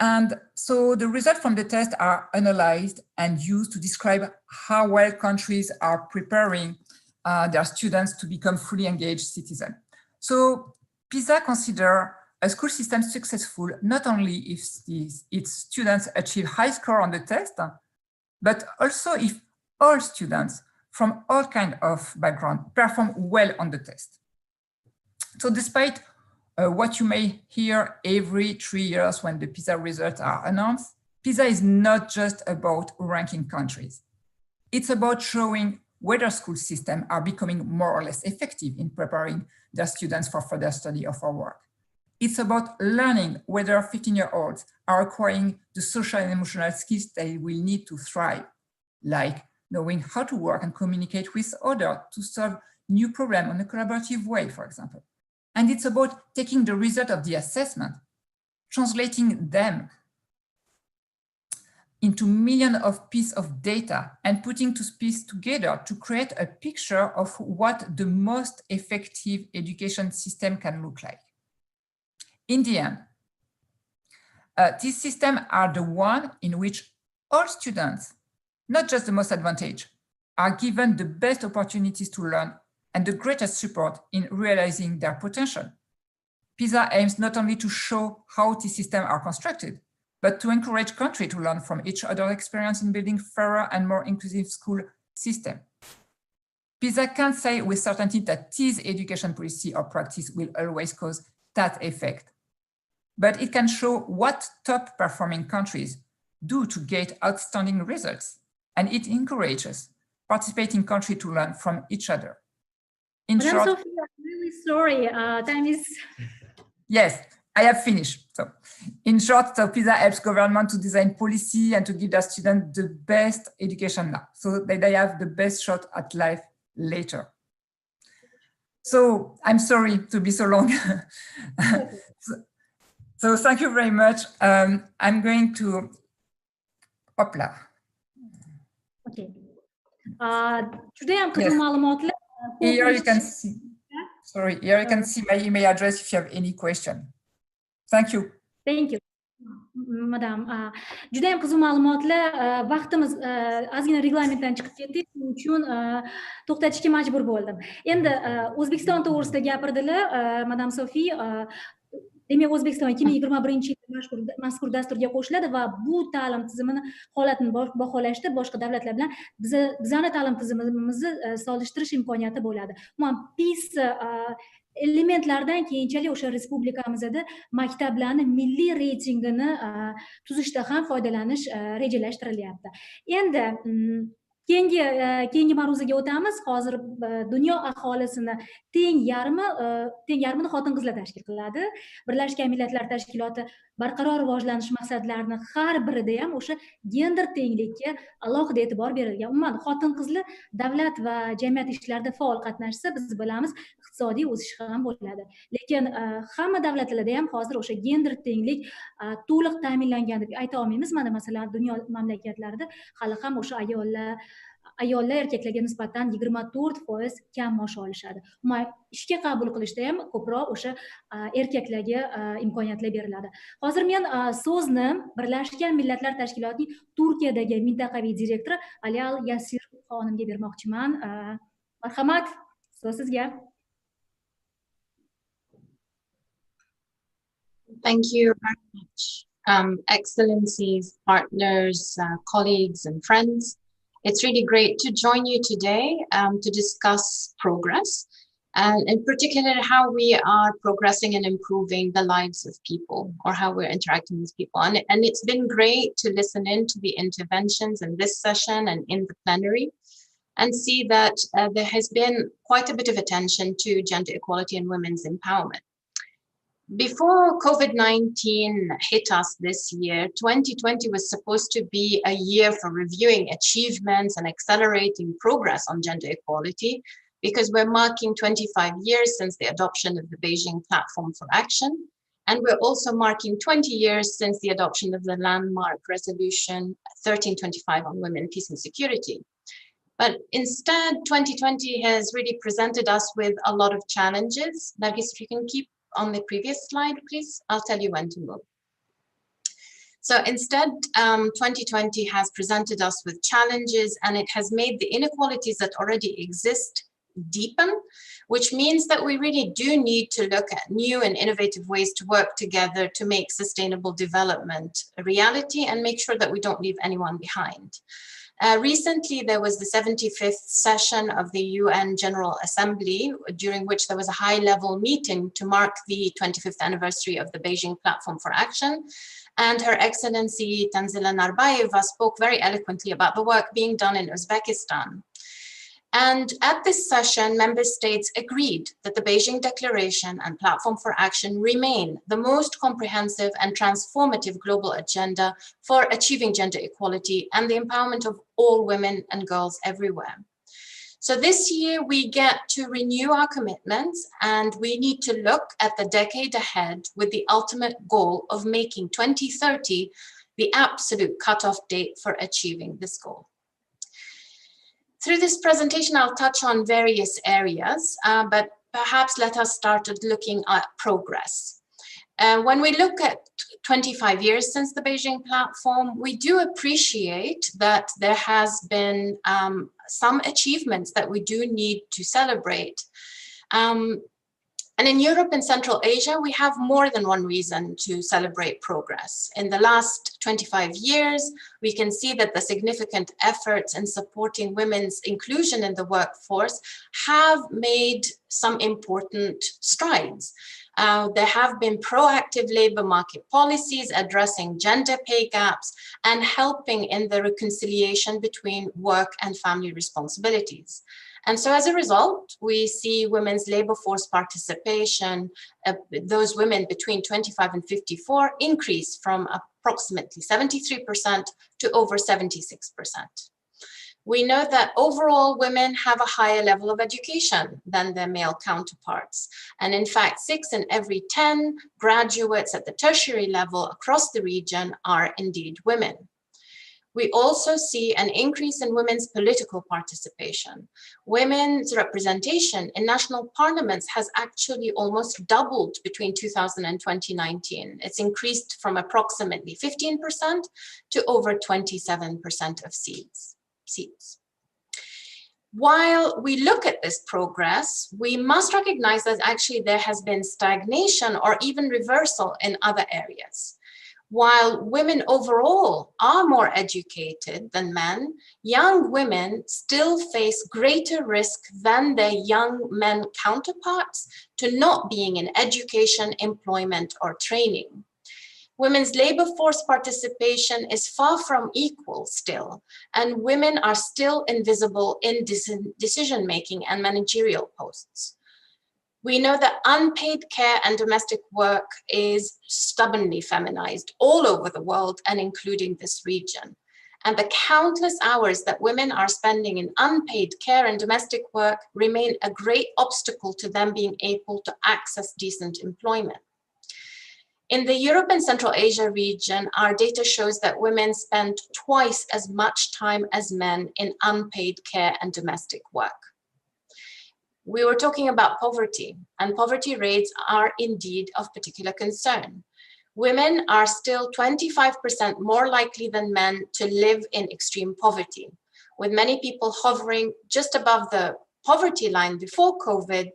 And so the results from the test are analyzed and used to describe how well countries are preparing their students to become fully engaged citizens. So PISA considers a school system successful not only if its students achieve high score on the test, but also if all students from all kinds of background perform well on the test. So despite what you may hear every 3 years when the PISA results are announced, PISA is not just about ranking countries. It's about showing whether school systems are becoming more or less effective in preparing their students for further study or for work. It's about learning whether 15-year-olds are acquiring the social and emotional skills they will need to thrive, like knowing how to work and communicate with others to solve new problems in a collaborative way, for example. And it's about taking the result of the assessment, translating them into millions of pieces of data, and putting two pieces together to create a picture of what the most effective education system can look like. In the end, these systems are the one in which all students, not just the most advantaged, are given the best opportunities to learn and the greatest support in realizing their potential. PISA aims not only to show how these systems are constructed, but to encourage countries to learn from each other's experience in building fairer and more inclusive school system. PISA can't say with certainty that this education policy or practice will always cause that effect, but it can show what top performing countries do to get outstanding results, and it encourages participating countries to learn from each other. In short, Sophia, I'm really sorry, time is... Yes, I have finished. So in short, so PISA helps government to design policy and to give their students the best education now, so that they have the best shot at life later. So I'm sorry to be so long. So thank you very much. I'm going to, hopla. Okay. Today I'm going to Here you can see, sorry, here you can see my email address if you have any question. Thank you. Thank you. Madam, juda ham qiziq ma'lumotlar. Vaqtimiz ozgina reglamentdan chiqib ketdi, shuning uchun to'xtatishga majbur bo'ldim. Endi O'zbekiston to'g'risida gapirdilar, Madam Sofi. Demak, O'zbekiston 2021-yilda mazkur dasturga qo'shiladi va bu ta'lim tizimini holatini baholashda boshqa davlatlar bilan bizani ta'lim tizimimizni solishtirish imkoniyati bo'ladi. Umuman, PIS elementlardan keyinchalik o'sha respublikamizda maktablarni milliy reytingini tuzishda ham foydalanish rejalashtirilyapti. Endi keyingi mavzuga o'tamiz. Hozir dunyo aholisini teng yarmini xotin-qizlar tashkil qiladi. Birlashgan Millatlar Tashkiloti barqaror rivojlanish maqsadlarini har birida ham o'sha gender tenglikka alohida e'tibor berilgan. Umuman xotin-qizlar davlat va jamiyat ishlarida faol qatnashsa, biz bilamiz, iqtisodiy o'sish ham bo'ladi. Lekin hamma davlatlarda ham hozir o'sha gender tenglik to'liq ta'minlangan deb ayta olmaymiz. Mana masalan, dunyo mamlakatlarida hali ham o'sha ayollar erkaklarga nisbatan 24% kam maosh olishadi. Umuman ishga qabul qilishda ham ko'proq o'sha erkaklarga imkoniyatlar beriladi. Hozir men so'zni Birlashgan Millatlar Tashkilotining Turkiyadagi mintaqaviy direktori Alial Yasir xonimga bermoqchiman. Marhamat, so'z sizga. Thank you very much, Excellencies, partners, colleagues, and friends. It's really great to join you today to discuss progress, and in particular how we are progressing and improving the lives of people, or how we're interacting with people. And it's been great to listen in to the interventions in this session and in the plenary, and see that there has been quite a bit of attention to gender equality and women's empowerment. Before COVID-19 hit us this year, 2020 was supposed to be a year for reviewing achievements and accelerating progress on gender equality, because we're marking 25 years since the adoption of the Beijing Platform for Action. And we're also marking 20 years since the adoption of the landmark resolution 1325 on women, peace and security. But instead, 2020 has really presented us with a lot of challenges. Nargis, if you can keep on the previous slide, please, I'll tell you when to move. So instead, 2020 has presented us with challenges, and it has made the inequalities that already exist deepen, which means that we really do need to look at new and innovative ways to work together to make sustainable development a reality and make sure that we don't leave anyone behind. Recently, there was the 75th session of the UN General Assembly, during which there was a high-level meeting to mark the 25th anniversary of the Beijing Platform for Action. And Her Excellency Tanzila Narbayeva spoke very eloquently about the work being done in Uzbekistan. And at this session, member states agreed that the Beijing Declaration and Platform for Action remain the most comprehensive and transformative global agenda for achieving gender equality and the empowerment of all women and girls everywhere. So this year we get to renew our commitments, and we need to look at the decade ahead with the ultimate goal of making 2030 the absolute cutoff date for achieving this goal. Through this presentation, I'll touch on various areas, but perhaps let us start looking at progress. When we look at 25 years since the Beijing Platform, we do appreciate that there has been some achievements that we do need to celebrate. And in Europe and Central Asia, we have more than one reason to celebrate progress. In the last 25 years, we can see that the significant efforts in supporting women's inclusion in the workforce have made some important strides. There have been proactive labor market policies addressing gender pay gaps and helping in the reconciliation between work and family responsibilities. And so as a result, we see women's labor force participation, those women between 25 and 54, increase from approximately 73% to over 76%. We know that overall women have a higher level of education than their male counterparts. And in fact, 6 in every 10 graduates at the tertiary level across the region are indeed women. We also see an increase in women's political participation. Women's representation in national parliaments has actually almost doubled between 2000 and 2019. It's increased from approximately 15% to over 27% of seats. While we look at this progress, we must recognize that actually there has been stagnation or even reversal in other areas. While women overall are more educated than men, young women still face greater risk than their young men counterparts to not being in education, employment, or training. Women's labor force participation is far from equal still, and women are still invisible in decision-making and managerial posts. We know that unpaid care and domestic work is stubbornly feminized all over the world and including this region. And the countless hours that women are spending in unpaid care and domestic work remain a great obstacle to them being able to access decent employment. In the Europe and Central Asia region, our data shows that women spend twice as much time as men in unpaid care and domestic work. We were talking about poverty, and poverty rates are indeed of particular concern. Women are still 25% more likely than men to live in extreme poverty, with many people hovering just above the poverty line before COVID.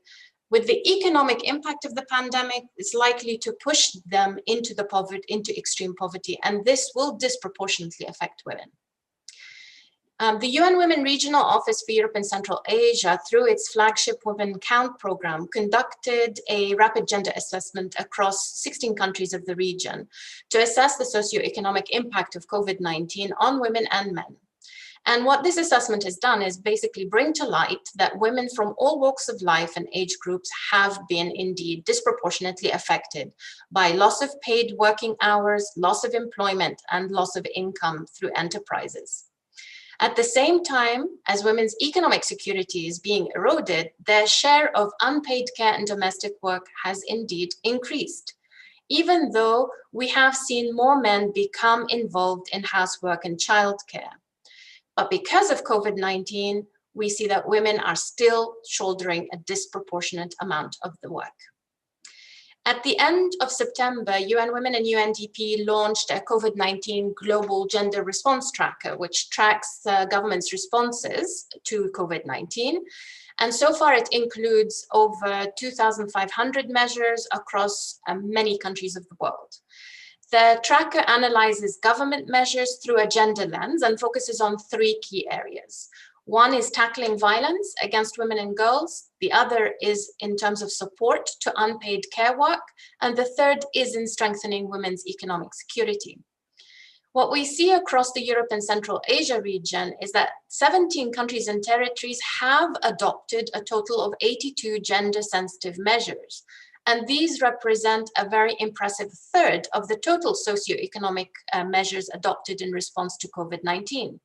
With the economic impact of the pandemic, it's likely to push them into extreme poverty, and this will disproportionately affect women. The UN Women Regional Office for Europe and Central Asia, through its flagship Women Count program, conducted a rapid gender assessment across 16 countries of the region to assess the socioeconomic impact of COVID-19 on women and men. And what this assessment has done is basically bring to light that women from all walks of life and age groups have been indeed disproportionately affected by loss of paid working hours, loss of employment, and loss of income through enterprises. At the same time as women's economic security is being eroded, their share of unpaid care and domestic work has indeed increased, even though we have seen more men become involved in housework and childcare. But because of COVID-19, we see that women are still shouldering a disproportionate amount of the work. At the end of September, UN Women and UNDP launched a COVID-19 Global Gender Response Tracker, which tracks government's responses to COVID-19. And so far, it includes over 2,500 measures across many countries of the world. The tracker analyzes government measures through a gender lens and focuses on three key areas. One is tackling violence against women and girls. The other is in terms of support to unpaid care work. And the third is in strengthening women's economic security. What we see across the Europe and Central Asia region is that 17 countries and territories have adopted a total of 82 gender-sensitive measures. And these represent a very impressive third of the total socioeconomic measures adopted in response to COVID-19.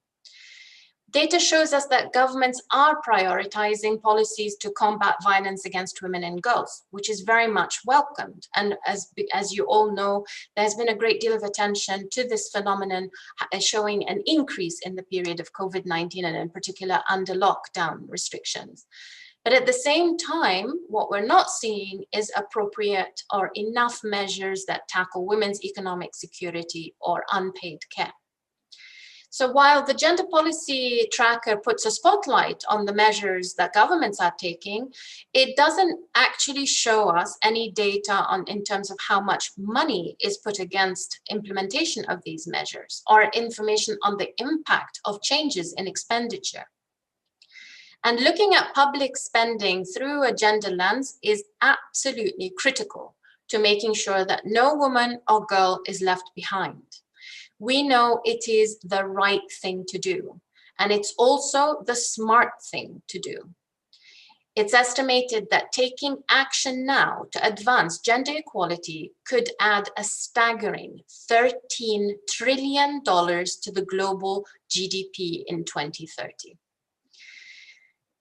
Data shows us that governments are prioritizing policies to combat violence against women and girls, which is very much welcomed. And as you all know, there's been a great deal of attention to this phenomenon, showing an increase in the period of COVID-19 and in particular under lockdown restrictions. But at the same time, what we're not seeing is appropriate or enough measures that tackle women's economic security or unpaid care. So while the gender policy tracker puts a spotlight on the measures that governments are taking, it doesn't actually show us any data in terms of how much money is put against implementation of these measures or information on the impact of changes in expenditure. And looking at public spending through a gender lens is absolutely critical to making sure that no woman or girl is left behind. We know it is the right thing to do, and it's also the smart thing to do. It's estimated that taking action now to advance gender equality could add a staggering $13 trillion to the global GDP in 2030.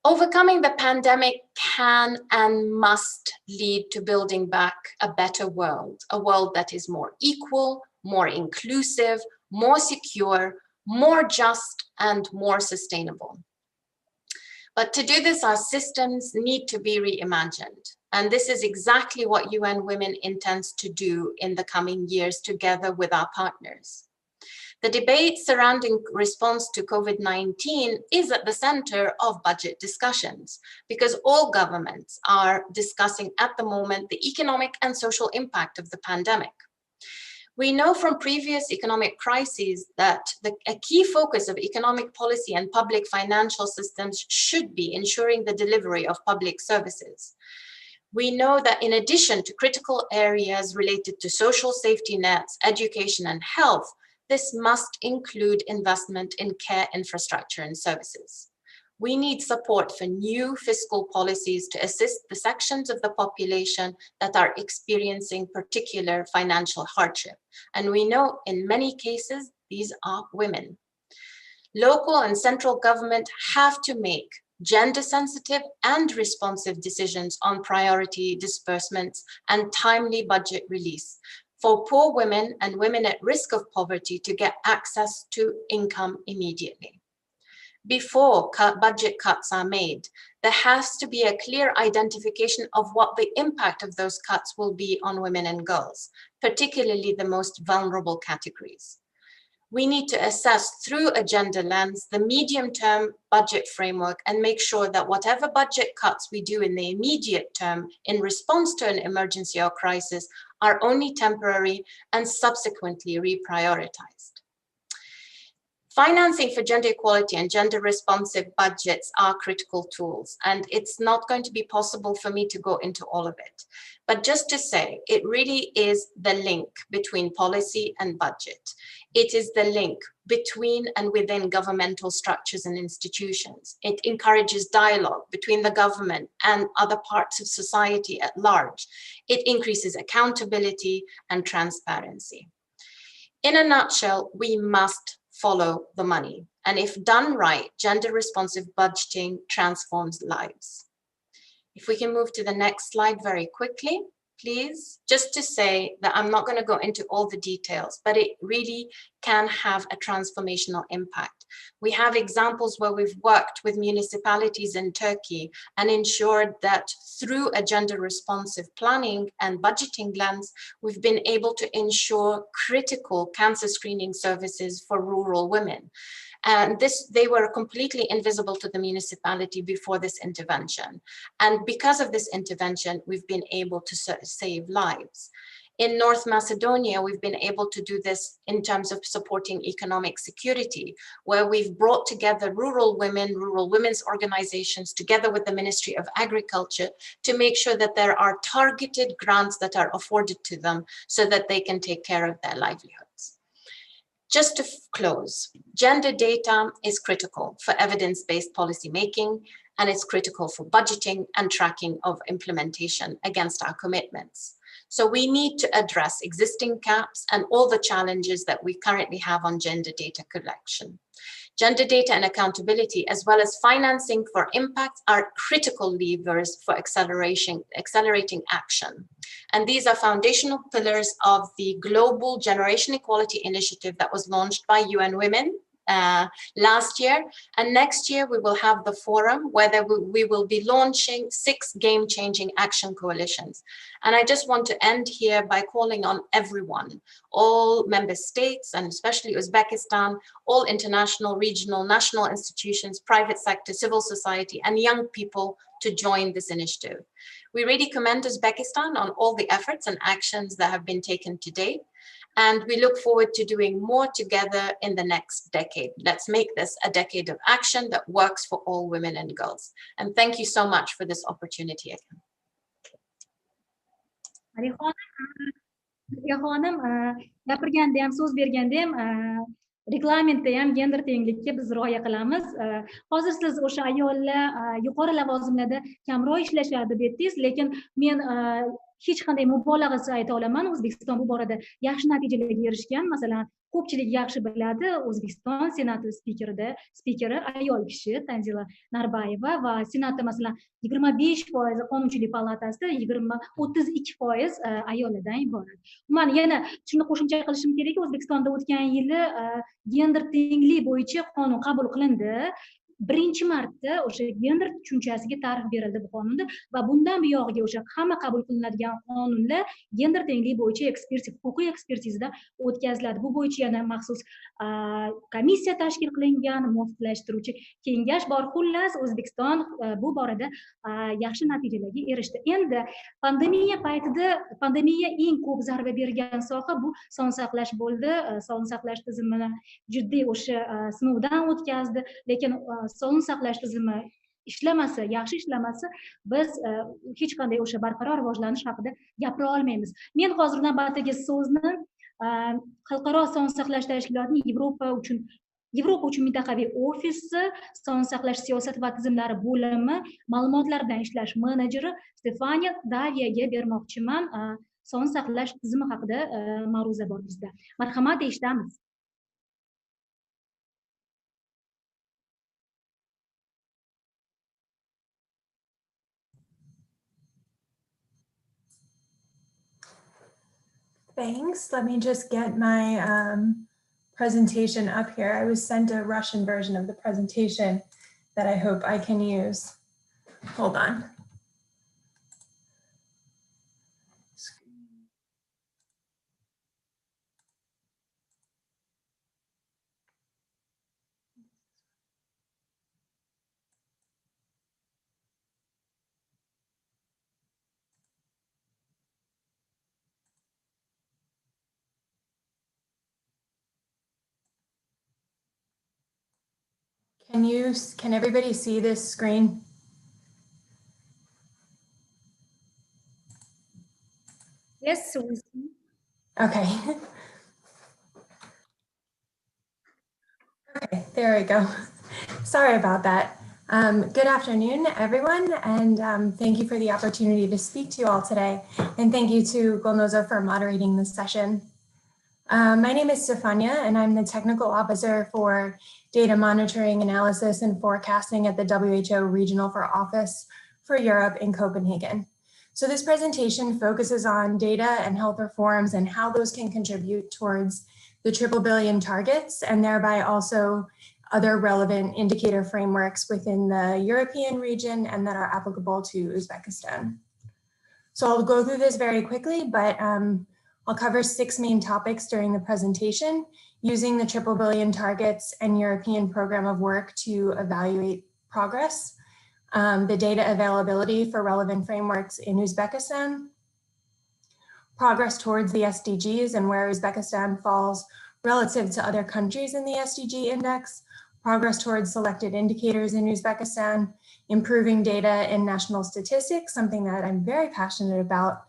Overcoming the pandemic can and must lead to building back a better world, a world that is more equal, more inclusive, more secure, more just and more sustainable. But to do this, our systems need to be reimagined. And this is exactly what UN Women intends to do in the coming years together with our partners. The debate surrounding response to COVID-19 is at the center of budget discussions because all governments are discussing at the moment the economic and social impact of the pandemic. We know from previous economic crises that a key focus of economic policy and public financial systems should be ensuring the delivery of public services. We know that in addition to critical areas related to social safety nets, education, and health, this must include investment in care infrastructure and services. We need support for new fiscal policies to assist the sections of the population that are experiencing particular financial hardship. And we know in many cases, these are women. Local and central government have to make gender sensitive and responsive decisions on priority disbursements and timely budget release for poor women and women at risk of poverty to get access to income immediately. Before budget cuts are made, there has to be a clear identification of what the impact of those cuts will be on women and girls, particularly the most vulnerable categories. We need to assess through a gender lens the medium-term budget framework and make sure that whatever budget cuts we do in the immediate term in response to an emergency or crisis are only temporary and subsequently reprioritized. Financing for gender equality and gender responsive budgets are critical tools, and it's not going to be possible for me to go into all of it. But just to say, it really is the link between policy and budget. It is the link between and within governmental structures and institutions. It encourages dialogue between the government and other parts of society at large. It increases accountability and transparency. In a nutshell, we must follow the money. And if done right, gender responsive budgeting transforms lives. If we can move to the next slide very quickly, please, just to say that I'm not going to go into all the details, but it really can have a transformational impact. We have examples where we've worked with municipalities in Turkey and ensured that through a gender responsive planning and budgeting lens, we've been able to ensure critical cancer screening services for rural women. And they were completely invisible to the municipality before this intervention. And because of this intervention, we've been able to save lives. In North Macedonia, we've been able to do this in terms of supporting economic security, where we've brought together rural women's organizations together with the Ministry of Agriculture to make sure that there are targeted grants that are afforded to them so that they can take care of their livelihoods. Just to close, gender data is critical for evidence-based policy making, and it's critical for budgeting and tracking of implementation against our commitments. So we need to address existing gaps and all the challenges that we currently have on gender data collection. Gender data and accountability, as well as financing for impact, are critical levers for accelerating action. And these are foundational pillars of the Global Generation Equality Initiative that was launched by UN Women last year. And next year, we will have the forum where we will be launching 6 game-changing action coalitions. And I just want to end here by calling on everyone, all member states, and especially Uzbekistan, all international, regional, national institutions, private sector, civil society, and young people to join this initiative. We really commend Uzbekistan on all the efforts and actions that have been taken to date. And we look forward to doing more together in the next decade. Let's make this a decade of action that works for all women and girls. And thank you so much for this opportunity again. Gapirganda ham, so'z berganda ham, reglamentda ham gender tenglikka biz rioya qilamiz. Hozir siz o'sha ayollar yuqori lavozimlarda kamroq ishlashadi dedingiz, lekin men hech qanday mubolag'asiz ayta olaman, O'zbekiston bu borada yaxshi natijalarga erishgan. Masalan, ko'pchilik yaxshi biladi, O'zbekiston Senati spikeri ayol kishi Tanzila Narbayeva va Senatda masalan 25% Qonunchilik palatasida 32% ayollardan iborat. Men yana shuni qo'shimcha qilishim kerak, O'zbekistonda o'tgan yili gender tenglik bo'yicha qonun qabul qilindi. Birinchi marta o'sha gender tushunchasiga ta'rif berildi bu qonunda va bundan buyog'iga o'sha hamma qabul qilinadigan qonunlar gender tengligi bo'yicha huquqiy ekspertizada o'tkaziladi. Bu bo'yicha yana maxsus komissiya tashkil qilingan, muvofiqlashtiruvchi kengash bor. Xullas, O'zbekiston bu borada yaxshi natijalarga erishdi. Endi pandemiya paytida pandemiya eng ko'p zarba bergan soha bu sog'liqni saqlash bo'ldi. Sog'liqni saqlash tizimini jiddiy o'sha sinovdan o'tkazdi, lekin sog'liqni saqlash tizimi ishlamasa, yaxshi ishlamasa, biz hech qanday o'sha barqaror rivojlanish haqida gapira olmaymiz. Men hozir navbatdagi so'zni Xalqaro sog'liqni saqlash tashkilotining Yevropa uchun mintaqaviy ofisi, sog'liqni saqlash siyosati va tizimlari bo'limi ma'lumotlar bilan ishlash menejeri Stefania Daviyaga bermoqchiman. Sog'liqni saqlash tizimi haqida ma'ruza bor bizda. Marhamat, eshitamiz. Thanks. Let me just get my presentation up here. I was sent a Russian version of the presentation that I hope I can use. Hold on. Can everybody see this screen? Yes. Okay. Okay, there we go. Sorry about that. Good afternoon, everyone, and thank you for the opportunity to speak to you all today. And thank you to Gulnoza for moderating this session. My name is Stefania, and I'm the Technical Officer for Data Monitoring, Analysis, and Forecasting at the WHO Regional Office for Europe in Copenhagen. So this presentation focuses on data and health reforms and how those can contribute towards the triple billion targets and thereby also other relevant indicator frameworks within the European region and that are applicable to Uzbekistan. So I'll go through this very quickly, but I'll cover 6 main topics during the presentation using the triple billion targets and European program of work to evaluate progress, the data availability for relevant frameworks in Uzbekistan, progress towards the SDGs and where Uzbekistan falls relative to other countries in the SDG index, progress towards selected indicators in Uzbekistan, improving data in national statistics, something that I'm very passionate about.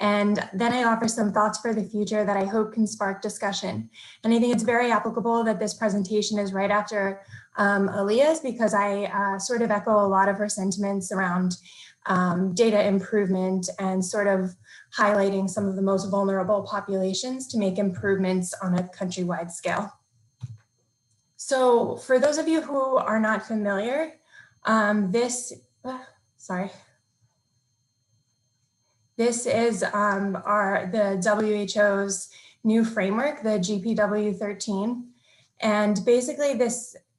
And then I offer some thoughts for the future that I hope can spark discussion. And I think it's very applicable that this presentation is right after Aliyah's because I sort of echo a lot of her sentiments around data improvement and sort of highlighting some of the most vulnerable populations to make improvements on a countrywide scale. So for those of you who are not familiar, this is the WHO's new framework, the GPW13. And basically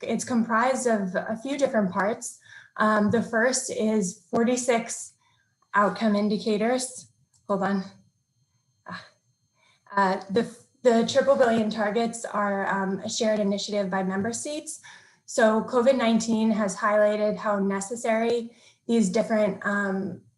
it's comprised of a few different parts. The first is 46 outcome indicators. Hold on. The triple billion targets are a shared initiative by member states. So COVID-19 has highlighted how necessary these different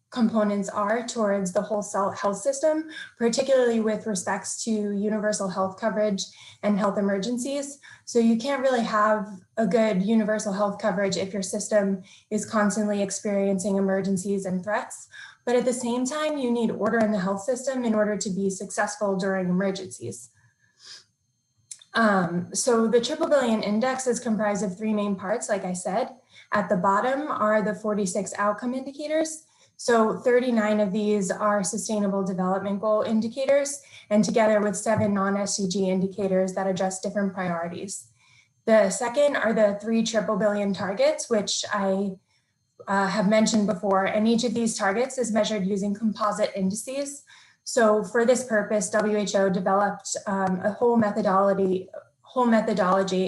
components are towards the whole health system, particularly with respects to universal health coverage and health emergencies. So you can't really have a good universal health coverage if your system is constantly experiencing emergencies and threats. But at the same time, you need order in the health system in order to be successful during emergencies. So the triple billion index is comprised of 3 main parts, like I said. At the bottom are the 46 outcome indicators. So 39 of these are Sustainable Development Goal indicators, and together with 7 non-SDG indicators that address different priorities. The second are the 3 triple billion targets, which I have mentioned before, and each of these targets is measured using composite indices. So for this purpose, WHO developed a whole methodology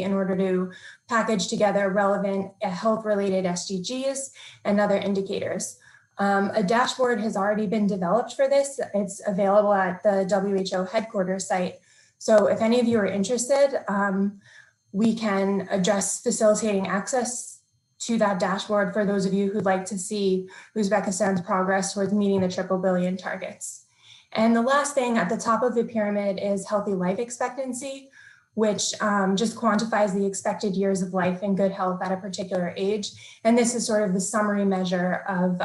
in order to package together relevant health-related SDGs and other indicators. A dashboard has already been developed for this. It's available at the WHO headquarters site. So if any of you are interested, we can address facilitating access to that dashboard for those of you who'd like to see Uzbekistan's progress towards meeting the triple billion targets. And the last thing at the top of the pyramid is healthy life expectancy, which just quantifies the expected years of life and good health at a particular age. And this is sort of the summary measure of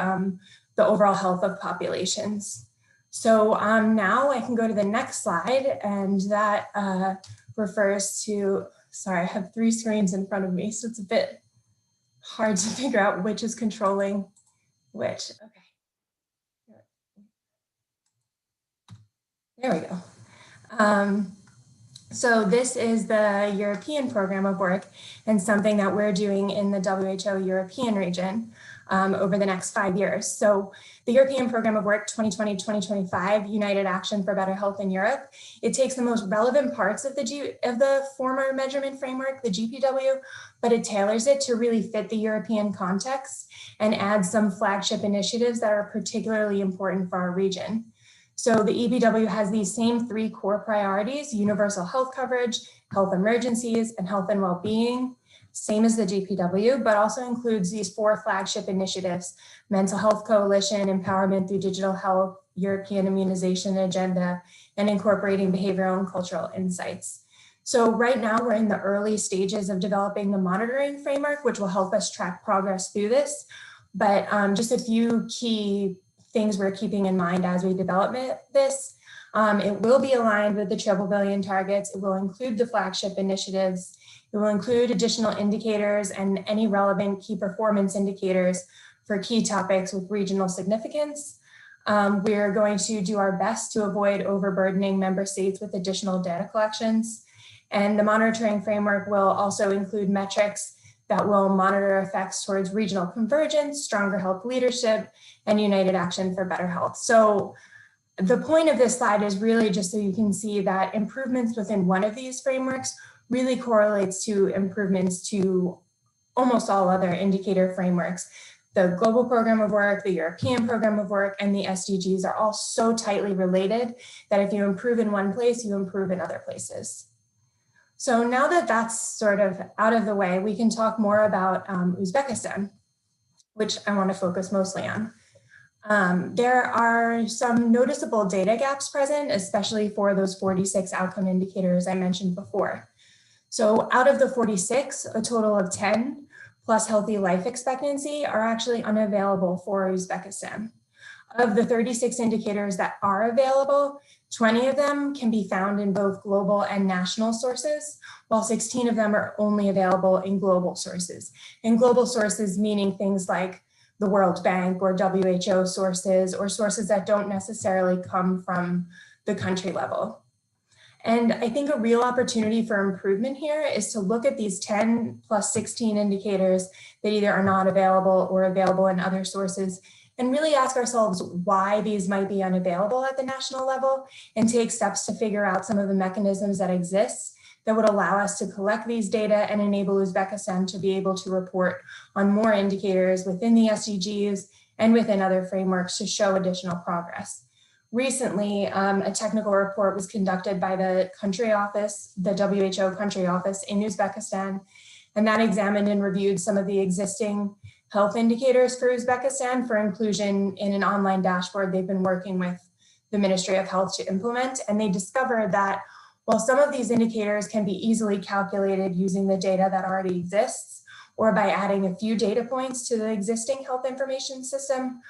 the overall health of populations. So now I can go to the next slide, and that refers to, sorry, I have 3 screens in front of me, so it's a bit hard to figure out which is controlling which. Okay. There we go. So this is the European program of work and something that we're doing in the WHO European region over the next 5 years. So the European program of work 2020-2025, United Action for Better Health in Europe, it takes the most relevant parts of the former measurement framework, the GPW, but it tailors it to really fit the European context and adds some flagship initiatives that are particularly important for our region. So the EBW has these same 3 core priorities: universal health coverage, health emergencies, and health and well-being, same as the GPW, but also includes these 4 flagship initiatives: mental health coalition, empowerment through digital health, European immunization agenda, and incorporating behavioral and cultural insights. So right now we're in the early stages of developing the monitoring framework, which will help us track progress through this. But just a few key things we're keeping in mind as we develop this. It will be aligned with the triple billion targets. It will include the flagship initiatives. It will include additional indicators and any relevant key performance indicators for key topics with regional significance. We're going to do our best to avoid overburdening member states with additional data collections. And the monitoring framework will also include metrics that will monitor effects towards regional convergence, stronger health leadership, and united action for better health. So the point of this slide is really just so you can see that improvements within one of these frameworks really correlates to improvements to almost all other indicator frameworks. The global program of work, the European program of work, and the SDGs are all so tightly related that if you improve in one place, you improve in other places. So now that that's sort of out of the way, we can talk more about Uzbekistan, which I want to focus mostly on. There are some noticeable data gaps present, especially for those 46 outcome indicators I mentioned before. So out of the 46, a total of 10 plus healthy life expectancy are actually unavailable for Uzbekistan. Of the 36 indicators that are available, 20 of them can be found in both global and national sources, while 16 of them are only available in global sources. And global sources meaning things like the World Bank or WHO sources, or sources that don't necessarily come from the country level. And I think a real opportunity for improvement here is to look at these 10 plus 16 indicators that either are not available or available in other sources, and really ask ourselves why these might be unavailable at the national level, and take steps to figure out some of the mechanisms that exist that would allow us to collect these data and enable Uzbekistan to be able to report on more indicators within the SDGs and within other frameworks to show additional progress. Recently, a technical report was conducted by the country office, the WHO country office in Uzbekistan, and that examined and reviewed some of the existing health indicators for Uzbekistan for inclusion in an online dashboard they've been working with the Ministry of Health to implement. And they discovered that while some of these indicators can be easily calculated using the data that already exists, or by adding a few data points to the existing health information system,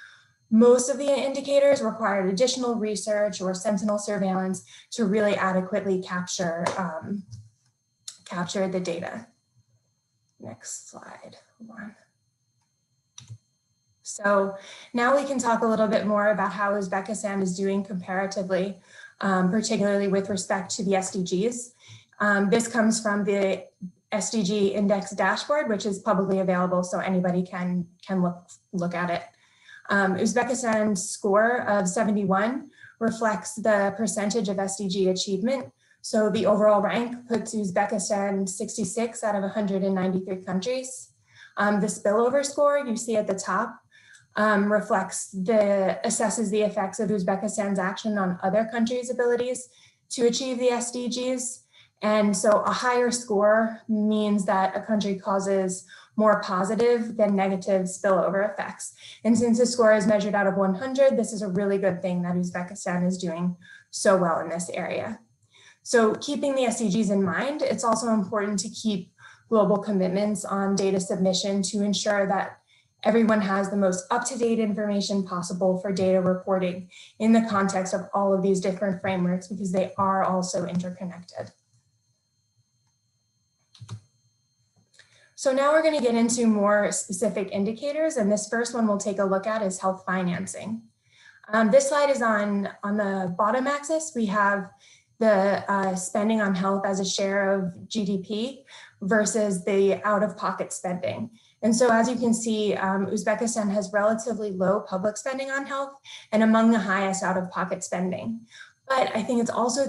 most of the indicators required additional research or sentinel surveillance to really adequately capture the data. Next slide, hold on. So now we can talk a little bit more about how Uzbekistan is doing comparatively, particularly with respect to the SDGs. This comes from the SDG index dashboard, which is publicly available, so anybody can look at it. Uzbekistan's score of 71 reflects the percentage of SDG achievement. So the overall rank puts Uzbekistan 66 out of 193 countries. The spillover score you see at the top assesses the effects of Uzbekistan's action on other countries' abilities to achieve the SDGs. And so a higher score means that a country causes more positive than negative spillover effects. And since the score is measured out of 100, this is a really good thing that Uzbekistan is doing so well in this area. So keeping the SDGs in mind, it's also important to keep global commitments on data submission to ensure that everyone has the most up-to-date information possible for data reporting in the context of all of these different frameworks, because they are also interconnected. So now we're going to get into more specific indicators, and this first one we'll take a look at is health financing. This slide is on the bottom axis. We have the spending on health as a share of GDP versus the out-of-pocket spending. And so as you can see, Uzbekistan has relatively low public spending on health and among the highest out-of-pocket spending. But I think it's also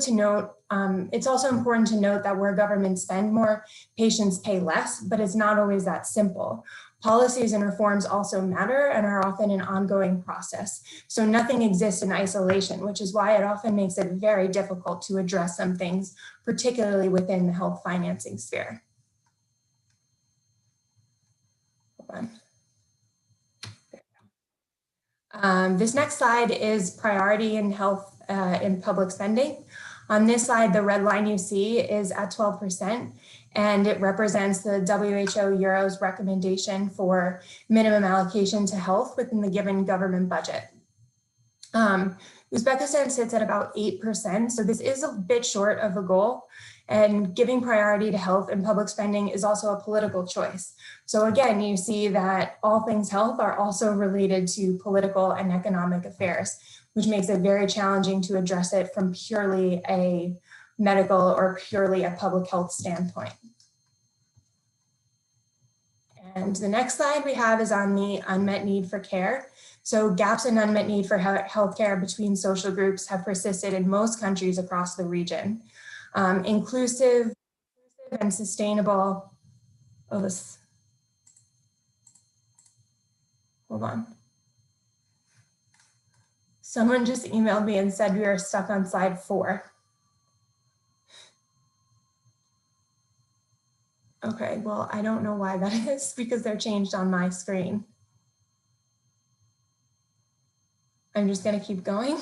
important to note that where governments spend more, patients pay less, but it's not always that simple. Policies and reforms also matter and are often an ongoing process. So nothing exists in isolation, which is why it often makes it very difficult to address some things, particularly within the health financing sphere. Hold on. This next slide is priority in health in public spending. On this slide, the red line you see is at 12%, and it represents the WHO Euro's recommendation for minimum allocation to health within the given government budget. Uzbekistan sits at about 8%, so this is a bit short of a goal, and giving priority to health and public spending is also a political choice. So again, you see that all things health are also related to political and economic affairs, which makes it very challenging to address it from purely a medical or purely a public health standpoint. And the next slide we have is on the unmet need for care. So gaps in unmet need for healthcare between social groups have persisted in most countries across the region. Inclusive and sustainable, hold on. Someone just emailed me and said we are stuck on slide 4. Okay, well, I don't know why that is because they're changed on my screen. I'm just gonna keep going.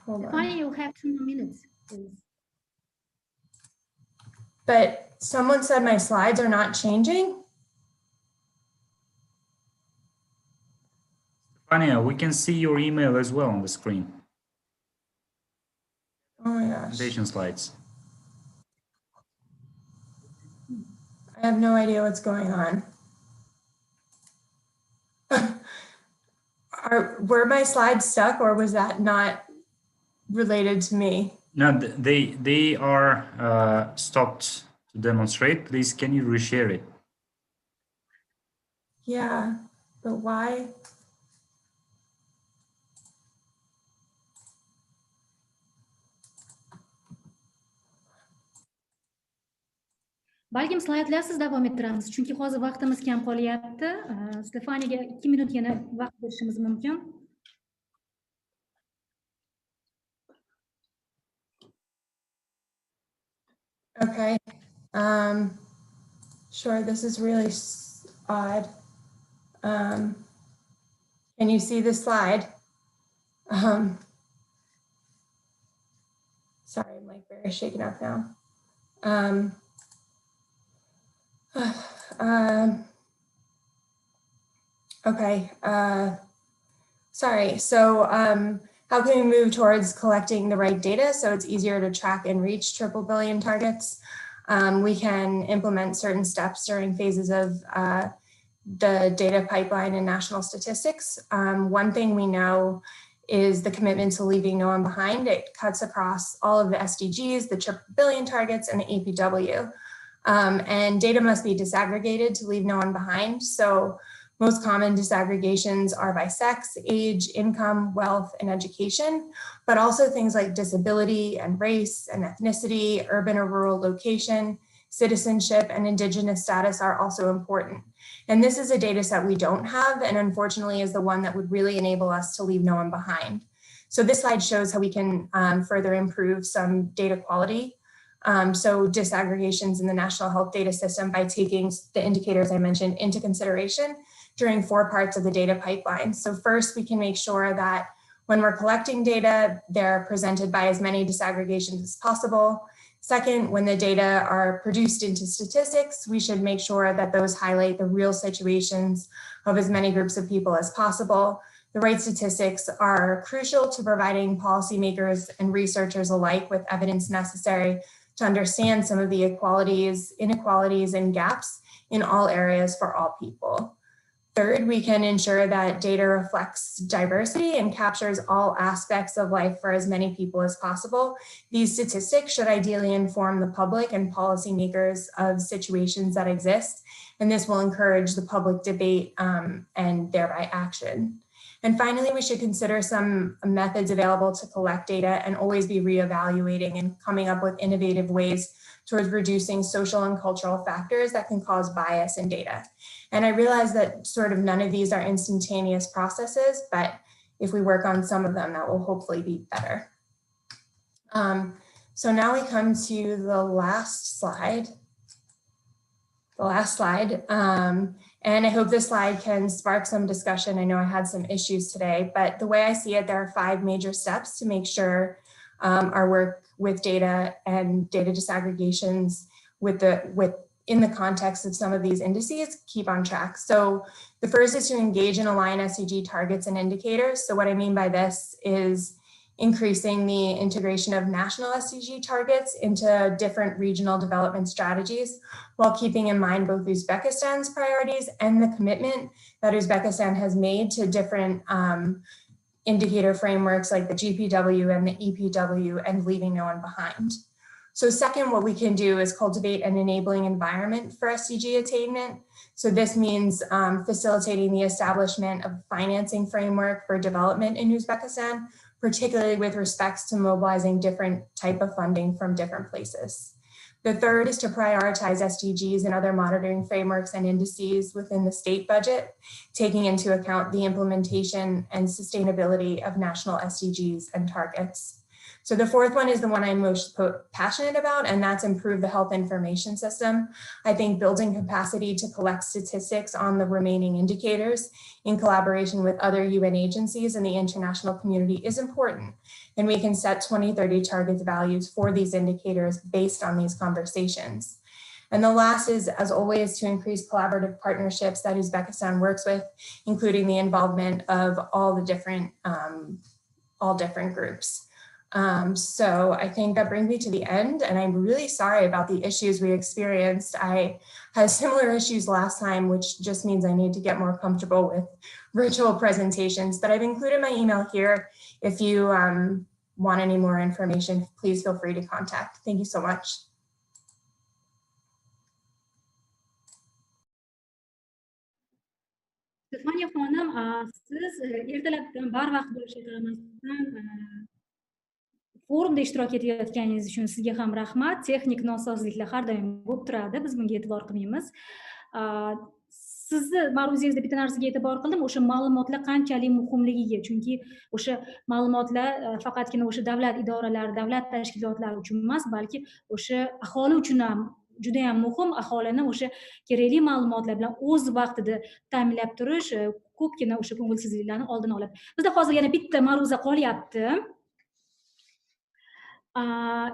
Hold on. Fine, you have 2 more minutes, please. But someone said my slides are not changing. Fania, we can see your email as well on the screen. Oh my gosh. Presentation slides. I have no idea what's going on. Were my slides stuck, or was that not related to me? No, they are stopped to demonstrate. Please, can you reshare it? Yeah, but why? Balkim slaydlarsiz davom ettiramiz, chunki hozir vaqtimiz kam qolyapti. Stefaniga 2 minutgina vaqt berishimiz mumkin. Okay. Sure, this is really odd. Can you see the slide? Sorry, I'm like very shaken up now. Okay. Sorry. So How can we move towards collecting the right data so it's easier to track and reach triple billion targets? We can implement certain steps during phases of the data pipeline and national statistics. One thing we know is the commitment to leaving no one behind. It cuts across all of the SDGs, the triple billion targets, and the APW. And data must be disaggregated to leave no one behind. So most common disaggregations are by sex, age, income, wealth, and education, but also things like disability and race and ethnicity, urban or rural location, citizenship, and indigenous status are also important. And this is a data set we don't have, and unfortunately is the one that would really enable us to leave no one behind. So this slide shows how we can further improve some data quality. So disaggregations in the national health data system by taking the indicators I mentioned into consideration during 4 parts of the data pipeline. So first, we can make sure that when we're collecting data, they're presented by as many disaggregations as possible. Second, when the data are produced into statistics, we should make sure that those highlight the real situations of as many groups of people as possible. The right statistics are crucial to providing policymakers and researchers alike with evidence necessary to understand some of the inequalities, and gaps in all areas for all people. Third, we can ensure that data reflects diversity and captures all aspects of life for as many people as possible. These statistics should ideally inform the public and policymakers of situations that exist, and this will encourage the public debate and thereby action. And finally, we should consider some methods available to collect data and always be reevaluating and coming up with innovative ways towards reducing social and cultural factors that can cause bias in data. And I realize that sort of none of these are instantaneous processes, but if we work on some of them, that will hopefully be better. So now we come to the last slide. And I hope this slide can spark some discussion. I know I had some issues today, but the way I see it, there are 5 major steps to make sure our work with data and data disaggregations in the context of some of these indices keep on track. So the first is to engage and align SDG targets and indicators. So what I mean by this is increasing the integration of national SDG targets into different regional development strategies while keeping in mind both Uzbekistan's priorities and the commitment that Uzbekistan has made to different indicator frameworks like the GPW and the EPW and leaving no one behind. So second, what we can do is cultivate an enabling environment for SDG attainment. So this means facilitating the establishment of a financing framework for development in Uzbekistan, particularly with respects to mobilizing different type of funding from different places. The third is to prioritize SDGs and other monitoring frameworks and indices within the state budget, taking into account the implementation and sustainability of national SDGs and targets. So the fourth one is the one I'm most passionate about, and that's improve the health information system. I think building capacity to collect statistics on the remaining indicators in collaboration with other UN agencies and the international community is important. And we can set 2030 target values for these indicators based on these conversations. And the last is, as always, to increase collaborative partnerships that Uzbekistan works with, including the involvement of all different groups. So I think that brings me to the end, and I'm really sorry about the issues we experienced. I had similar issues last time, which just means I need to get more comfortable with virtual presentations, but I've included my email here. If you want any more information, please feel free to contact. Thank you so much. Stefania xonim, siz ertalabdan barvaqt bo'lishga qaramasdan forumda ishtirok etayotganingiz uchun sizga ham rahmat. Texnik nosozliklar har doim bo'lib turadi, biz bunga e'tibor qilmaymiz. Sizni ma'ruzangizda bitta narsaga e'tibor qildim, o'sha ma'lumotlar qanchalik muhimligiga, chunki o'sha ma'lumotlar faqatgina o'sha davlat idoralari, davlat tashkilotlari uchun emas, balki o'sha aholi uchun ham juda ham muhim. Aholini o'sha kerakli ma'lumotlar bilan o'z vaqtida ta'minlab turish ko'pgina o'sha ko'ngilsizliklarni oldini oladi. Bizda hozir yana bitta ma'ruza qolyapti.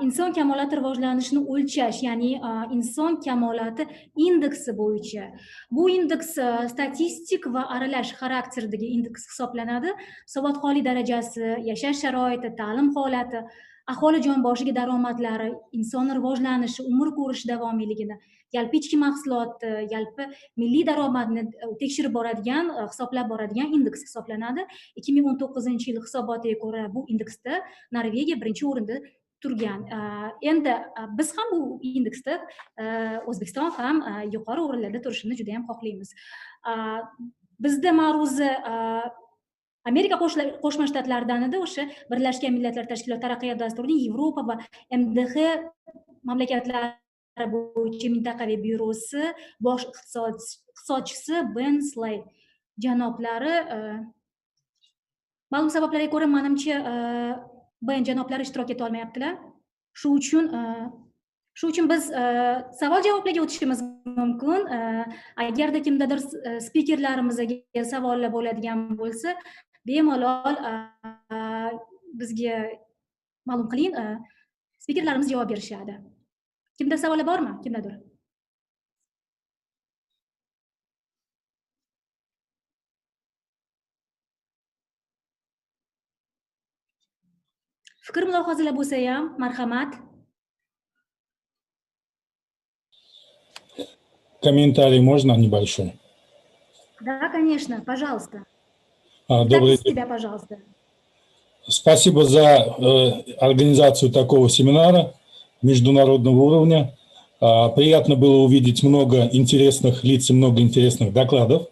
inson kamoloti rivojlanishini o'lchash, ya'ni inson kamoloti indeksi bo'yicha. Bu indeks statistik va aralash xarakterdagi indeks hisoblanadi. Savodxonlik darajasi, yashash sharoiti, ta'lim holati, aholi jon boshiga daromadlari, inson rivojlanishi, umr ko'rish davomiyligini, yalpi ichki mahsulotni, yalpi milliy daromadni tekshirib boradigan, hisoblab boradigan indeks hisoblanadi. 2019-yil hisobotiga ko'ra bu indeksda Norvegiya birinchi o'rinda turgan. Endi biz ham bu indeksda O'zbekiston ham yuqori o'rinlarda turishini juda ham xohlaymiz. Bizda ma'ruza Amerika Qo'shma Shtatlaridan edi, o'sha Birlashgan Millatlar Tashkiloti taraqqiyot dasturining Yevropa va MDH mamlakatlari bo'yicha mintaqaviy byurosi bosh iqtisodchisi Ben Slay janoblari ma'lum sabablarga ko'ra menimcha Ben janoblari ishtirok eta olmayaptilar. Shu uchun biz savol-javoblarga o'tishimiz mumkin. Agarda kimdadir spikerlarimizga savollar bo'ladigan bo'lsa, bemalol bizga ma'lum qiling, spikerlarimiz javob berishadi. Kimda savollar bormi? Kimdadir? Fikr mulohazalar bo'lsa ham, marhamat. Комментарий можно небольшой? Да, конечно, пожалуйста. Добрый день. Себя, пожалуйста. Спасибо за организацию такого семинара международного уровня. Приятно было увидеть много интересных лиц и много интересных докладов.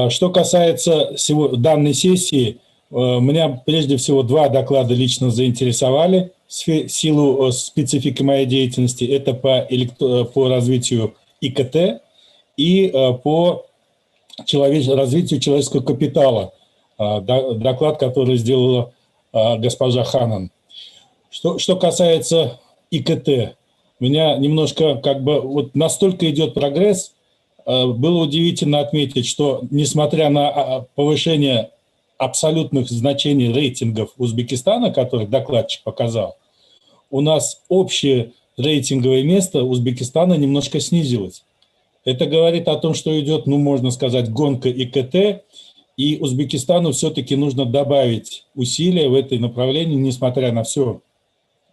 Что касается данной сессии, меня прежде всего два доклада лично заинтересовали в силу специфики моей деятельности. Это по развитию ИКТ и по развитию человеческого капитала. Доклад, который сделала госпожа Ханан. Что касается ИКТ, меня немножко вот настолько идет прогресс, было удивительно отметить, что несмотря на повышение абсолютных значений рейтингов Узбекистана, которых докладчик показал, у нас общее рейтинговое место Узбекистана немножко снизилось. Это говорит о том, что идет, можно сказать, гонка ИКТ, и Узбекистану все-таки нужно добавить усилия в это направлении, несмотря на все,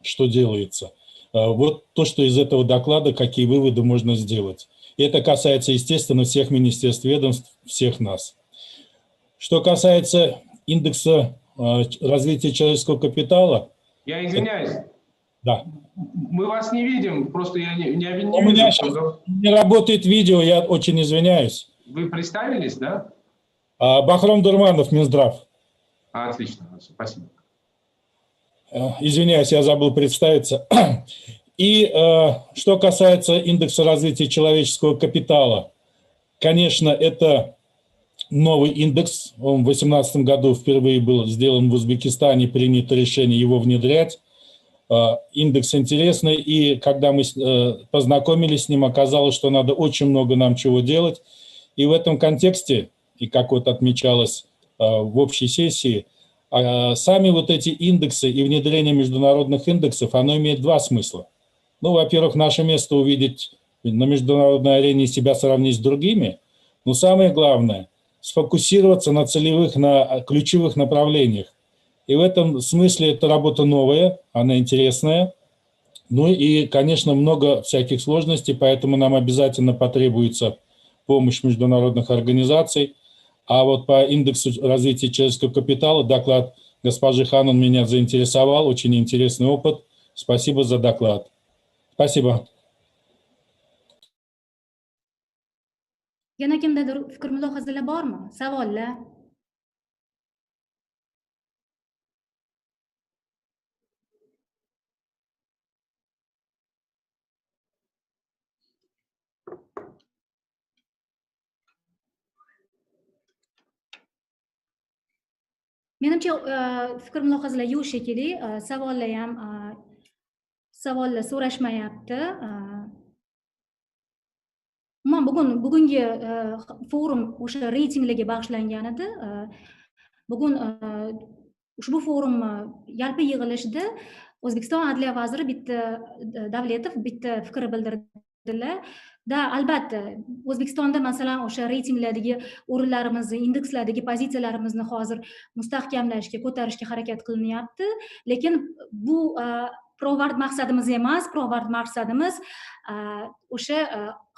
что делается. Вот то, что из этого доклада, какие выводы можно сделать. И это касается, естественно, всех министерств, ведомств, всех нас. Что касается индекса развития человеческого капитала... Я извиняюсь. Да. Мы вас не видим, просто я не вижу. У меня сейчас не работает видео, я очень извиняюсь. Вы представились, да? Бахром Дурманов, Минздрав. Отлично, спасибо. Извиняюсь, я забыл представиться. И что касается индекса развития человеческого капитала, конечно, это новый индекс. Он в 2018 году впервые был сделан в Узбекистане, принято решение его внедрять. Индекс интересный, и когда мы познакомились с ним, оказалось, что надо очень много нам чего делать. И в этом контексте, и как вот отмечалось в общей сессии, сами вот эти индексы и внедрение международных индексов, оно имеет два смысла. Во-первых, наше место увидеть на международной арене и себя сравнить с другими, но самое главное – сфокусироваться на ключевых направлениях. И в этом смысле эта работа новая, она интересная. И, конечно, много всяких сложностей, поэтому нам обязательно потребуется помощь международных организаций. А вот по индексу развития человеческого капитала доклад госпожи Ханан меня заинтересовал. Очень интересный опыт. Спасибо за доклад. Спасибо. Yana kimdadir fikr mulohazalar bormi? Savollar? Menimcha fikr mulohazalar yo'q shekilli, savollar ham savollar so'rashmayapti. Bugungi forum o'sha reytinglarga bag'ishlangan edi. Bugun ushbu forum yalpi yig'ilishida O'zbekiston Adliya vaziri Davletov bitta fikr bildirdilar. Albatta, O'zbekistonda masalan o'sha reytinglardagi o'rinlarimizni, indekslardagi pozitsiyalarimizni hozir mustahkamlashga, ko'tarishga harakat qilinyapti. Lekin bu pirovard maqsadimiz emas. Pirovard maqsadimiz o'sha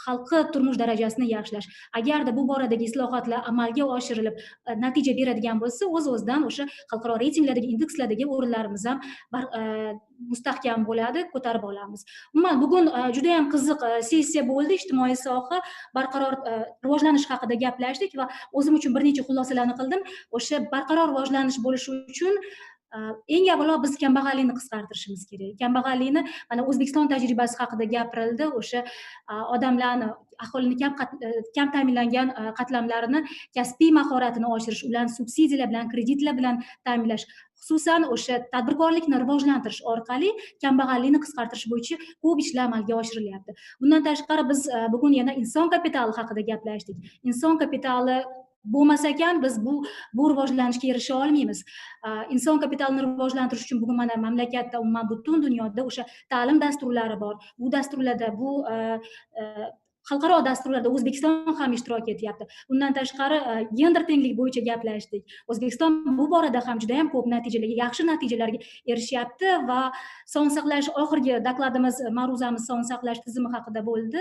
xalqi turmush darajasini yaxshilash. Agarda bu boradagi islohotlar amalga oshirilib natija beradigan bo'lsa, o'z-o'zidan o'sha xalqaro reytinglardagi, indekslardagi o'rinlarimiz ham mustahkam bo'ladi, ko'tarib olamiz. Umuman bugun juda ham qiziq sessiya bo'ldi. Ijtimoiy soha barqaror rivojlanish haqida gaplashdik va o'zim uchun bir necha xulosalarni qildim. O'sha barqaror rivojlanish bo'lishi uchun eng avvalo biz kambag'allikni qisqartirishimiz kerak. Kambag'allikni mana O'zbekiston tajribasi haqida gapirildi. O'sha odamlarni, aholini kam ta'minlangan qatlamlarini kasbiy mahoratini oshirish, ularni subsidiyalar bilan, kreditlar bilan ta'minlash, xususan o'sha tadbirkorlikni rivojlantirish orqali kambag'allikni qisqartirish bo'yicha ko'p ishlar amalga oshirilyapti. Bundan tashqari biz bugun yana inson kapitali haqida gaplashdik. Inson kapitali bo'lmasa ekan biz bu rivojlanishga erisha olmaymiz. Inson kapitalini rivojlantirish uchun bugun mana mamlakatda, umuman butun dunyoda o'sha ta'lim dasturlari bor. Bu dasturlarda xalqaro dasturlarda O'zbekiston ham ishtirok etyapti. Bundan tashqari gender tenglik bo'yicha gaplashdik. O'zbekiston bu borada ham juda ham ko'p yaxshi natijalarga erishyapti va sog'liqni saqlash oxirgi dokladimiz, ma'ruzamiz sog'liqni saqlash tizimi haqida bo'ldi.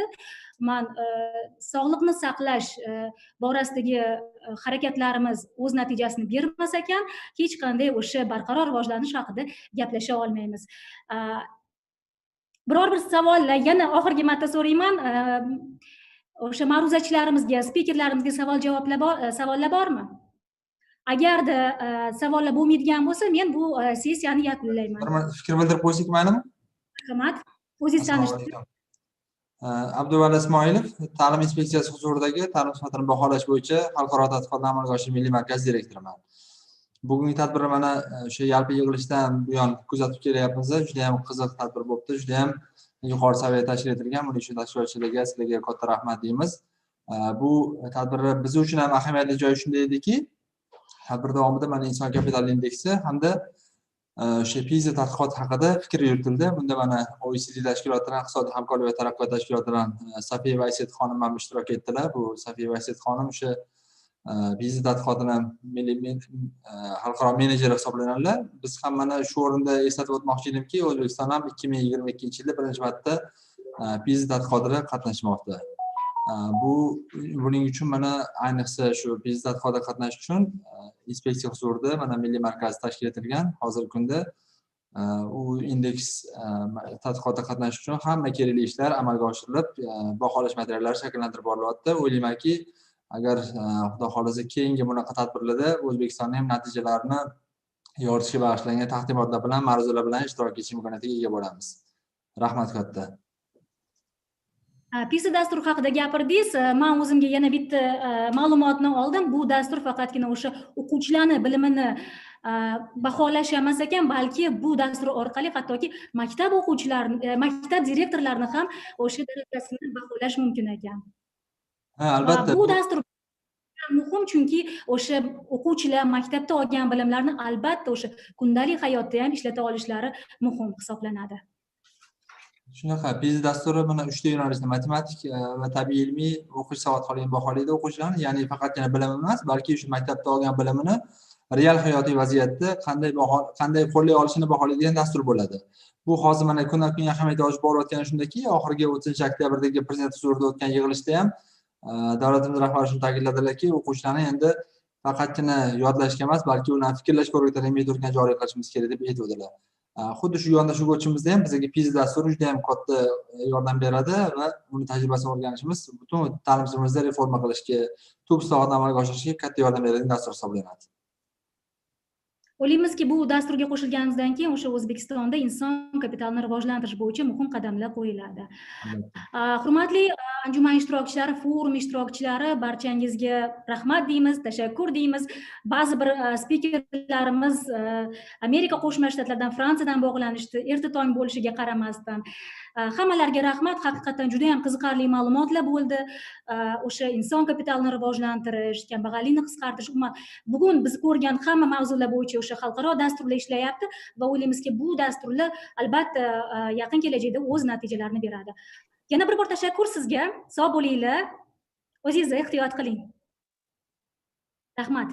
Sog'liqni saqlash borasidagi harakatlarimiz o'z natijasini bermas ekan, hech qanday o'sha barqaror rivojlanish haqida gaplasha olmaymiz. Biror bir savollar yana oxirgi marta so'rayman. O'sha ma'ruzachilarimizga, spikerlarimizga savollar bormi? Agarda savollar bo'lmaydigan bo'lsa, men bu sessiyani yakunlayman. Fikr bildirib qo'ysak maylimi? Marhamat. O'zingiz tanishtiring. Abduvali Ismoilov, Ta'lim inspeksiyasi huzuridagi ta'lim sifatini baholash bo'yicha xalqaro tadqiqotni amalga oshirish milliy markazi direktoriman. Bugungi tadbirni mana o'sha yalpi yig'ilishdan buyon kuzatib kelyapmiz. Juda ham qiziq tadbir bo'libdi, juda ham yuqori saviyada tashkil etilgan. Buning uchun tashkilotchilarga, sizlarga katta rahmat deymiz. Bu tadbirni biz uchun ham ahamiyatli joyi shunday ediki, tadbir davomida mana inson kapitali indeksi hamda o'sha PISA tadqiqoti haqida fikr yuritildi. Bunda mana OECD tashkilotidan, iqtisodiy hamkorlik va taraqqiyot tashkilotidan Safiya Vaysiyat xonim ham ishtirok etdilar. Bu Safiya Vaysiyat xonim o'sha PISA tadqiqotini xalqaro menejeri hisoblanadilar. Biz ham mana shu o'rinda eslatib o'tmoqchi edimki, O'zbekiston ham 2022-yilda birinchi marta PISA tadqiqotida qatnashmoqda. Buning uchun mana ayniqsa shu PISA tadqiqotida qatnashish uchun inspeksiya huzurida mana milliy markaz tashkil etilgan. Hozirgi kunda u indeks tadqiqotida qatnashish uchun hamma kerakli ishlar amalga oshirilib, baholash materiallari shakllantirib borilyapti. O'ylaymanki, agar xudo xolasa keyingi bunaqa tadbirlarda O'zbekistonning ham natijalarini yoritishga bag'ishlangan taqdimotlar bilan, ma'ruzalar bilan ishtirok etish imkoniyatiga ega bo'lamiz. Rahmat katta. PISA dasturi haqida gapirdingiz. Men o'zimga yana bitta ma'lumotni oldim. Bu dastur faqatgina o'sha o'quvchilarning bilimini baholash emas ekan, balki bu dastur orqali hattoki maktab o'quvchilarini, maktab direktorlarini ham o'sha darajasini baholash mumkin ekan. Ha, albatta. Bu dastur muhim, chunki o'sha o'quvchilar maktabda olgan bilimlarni albatta o'sha kundalik hayotda ham ishlata olishlari muhim hisoblanadi. Shunaqa, PISA dasturi mana 3 ta yo'nalishda matematik va tabiiy ilmiy o'qish savodxonligini baholaydi o'quvchilarni, ya'ni faqatgina bilim emas, balki shu maktabda olgan bilimini real hayotiy vaziyatda qanday qo'llay olishini baholaydigan dastur bo'ladi. Bu hozir mana kundan-kun ahamiyat olib borayotgani shundaki, oxirgi 30-oktyabrdagi prezident huzurida o'tgan yig'ilishda ham davlatimiz rahbari shuni ta'kidladilarki, o'quvchilarni endi faqatgina yodlashga emas, balki ularni fikrlashga o'rgatadigan metodikani joriy qilishimiz kerak deb aytdilar. Xuddi shu yondashuvga o'tishimizda ham bizga PISA dasturi juda ham katta yordam beradi va uni tajribasini o'rganishimiz butun ta'lim tizimimizda reforma qilishga, ko'p sohalarni amalga oshirishga katta yordam beradigan dastur hisoblanadi. O'ylaymizki, bu dasturga qo'shilganimizdan keyin o'sha O'zbekistonda inson kapitalini rivojlantirish bo'yicha muhim qadamlar qo'yiladi. Hurmatli anjuman ishtirokchilari, forum ishtirokchilari, barchangizga rahmat deymiz, tashakkur deymiz. Ba'zi bir spikerlarimiz Amerika Qo'shma Shtatlaridan, Fransiyadan bog'lanishdi. Erta tong bo'lishiga qaramasdan Hammalarga rahmat, haqiqatdan juda ham qiziqarli ma'lumotlar bo'ldi. O'sha inson kapitalini rivojlantirish, kambag'allikni qisqartirish, umuman bugun biz ko'rgan hamma mavzular bo'yicha o'sha xalqaro dasturlar ishlayapti va o'ylaymizki, bu dasturlar albatta yaqin kelajakda o'z natijalarini beradi. Yana bir bor tashakkur sizga. Sog' bo'linglar. O'zingizni ehtiyot qiling. Rahmat.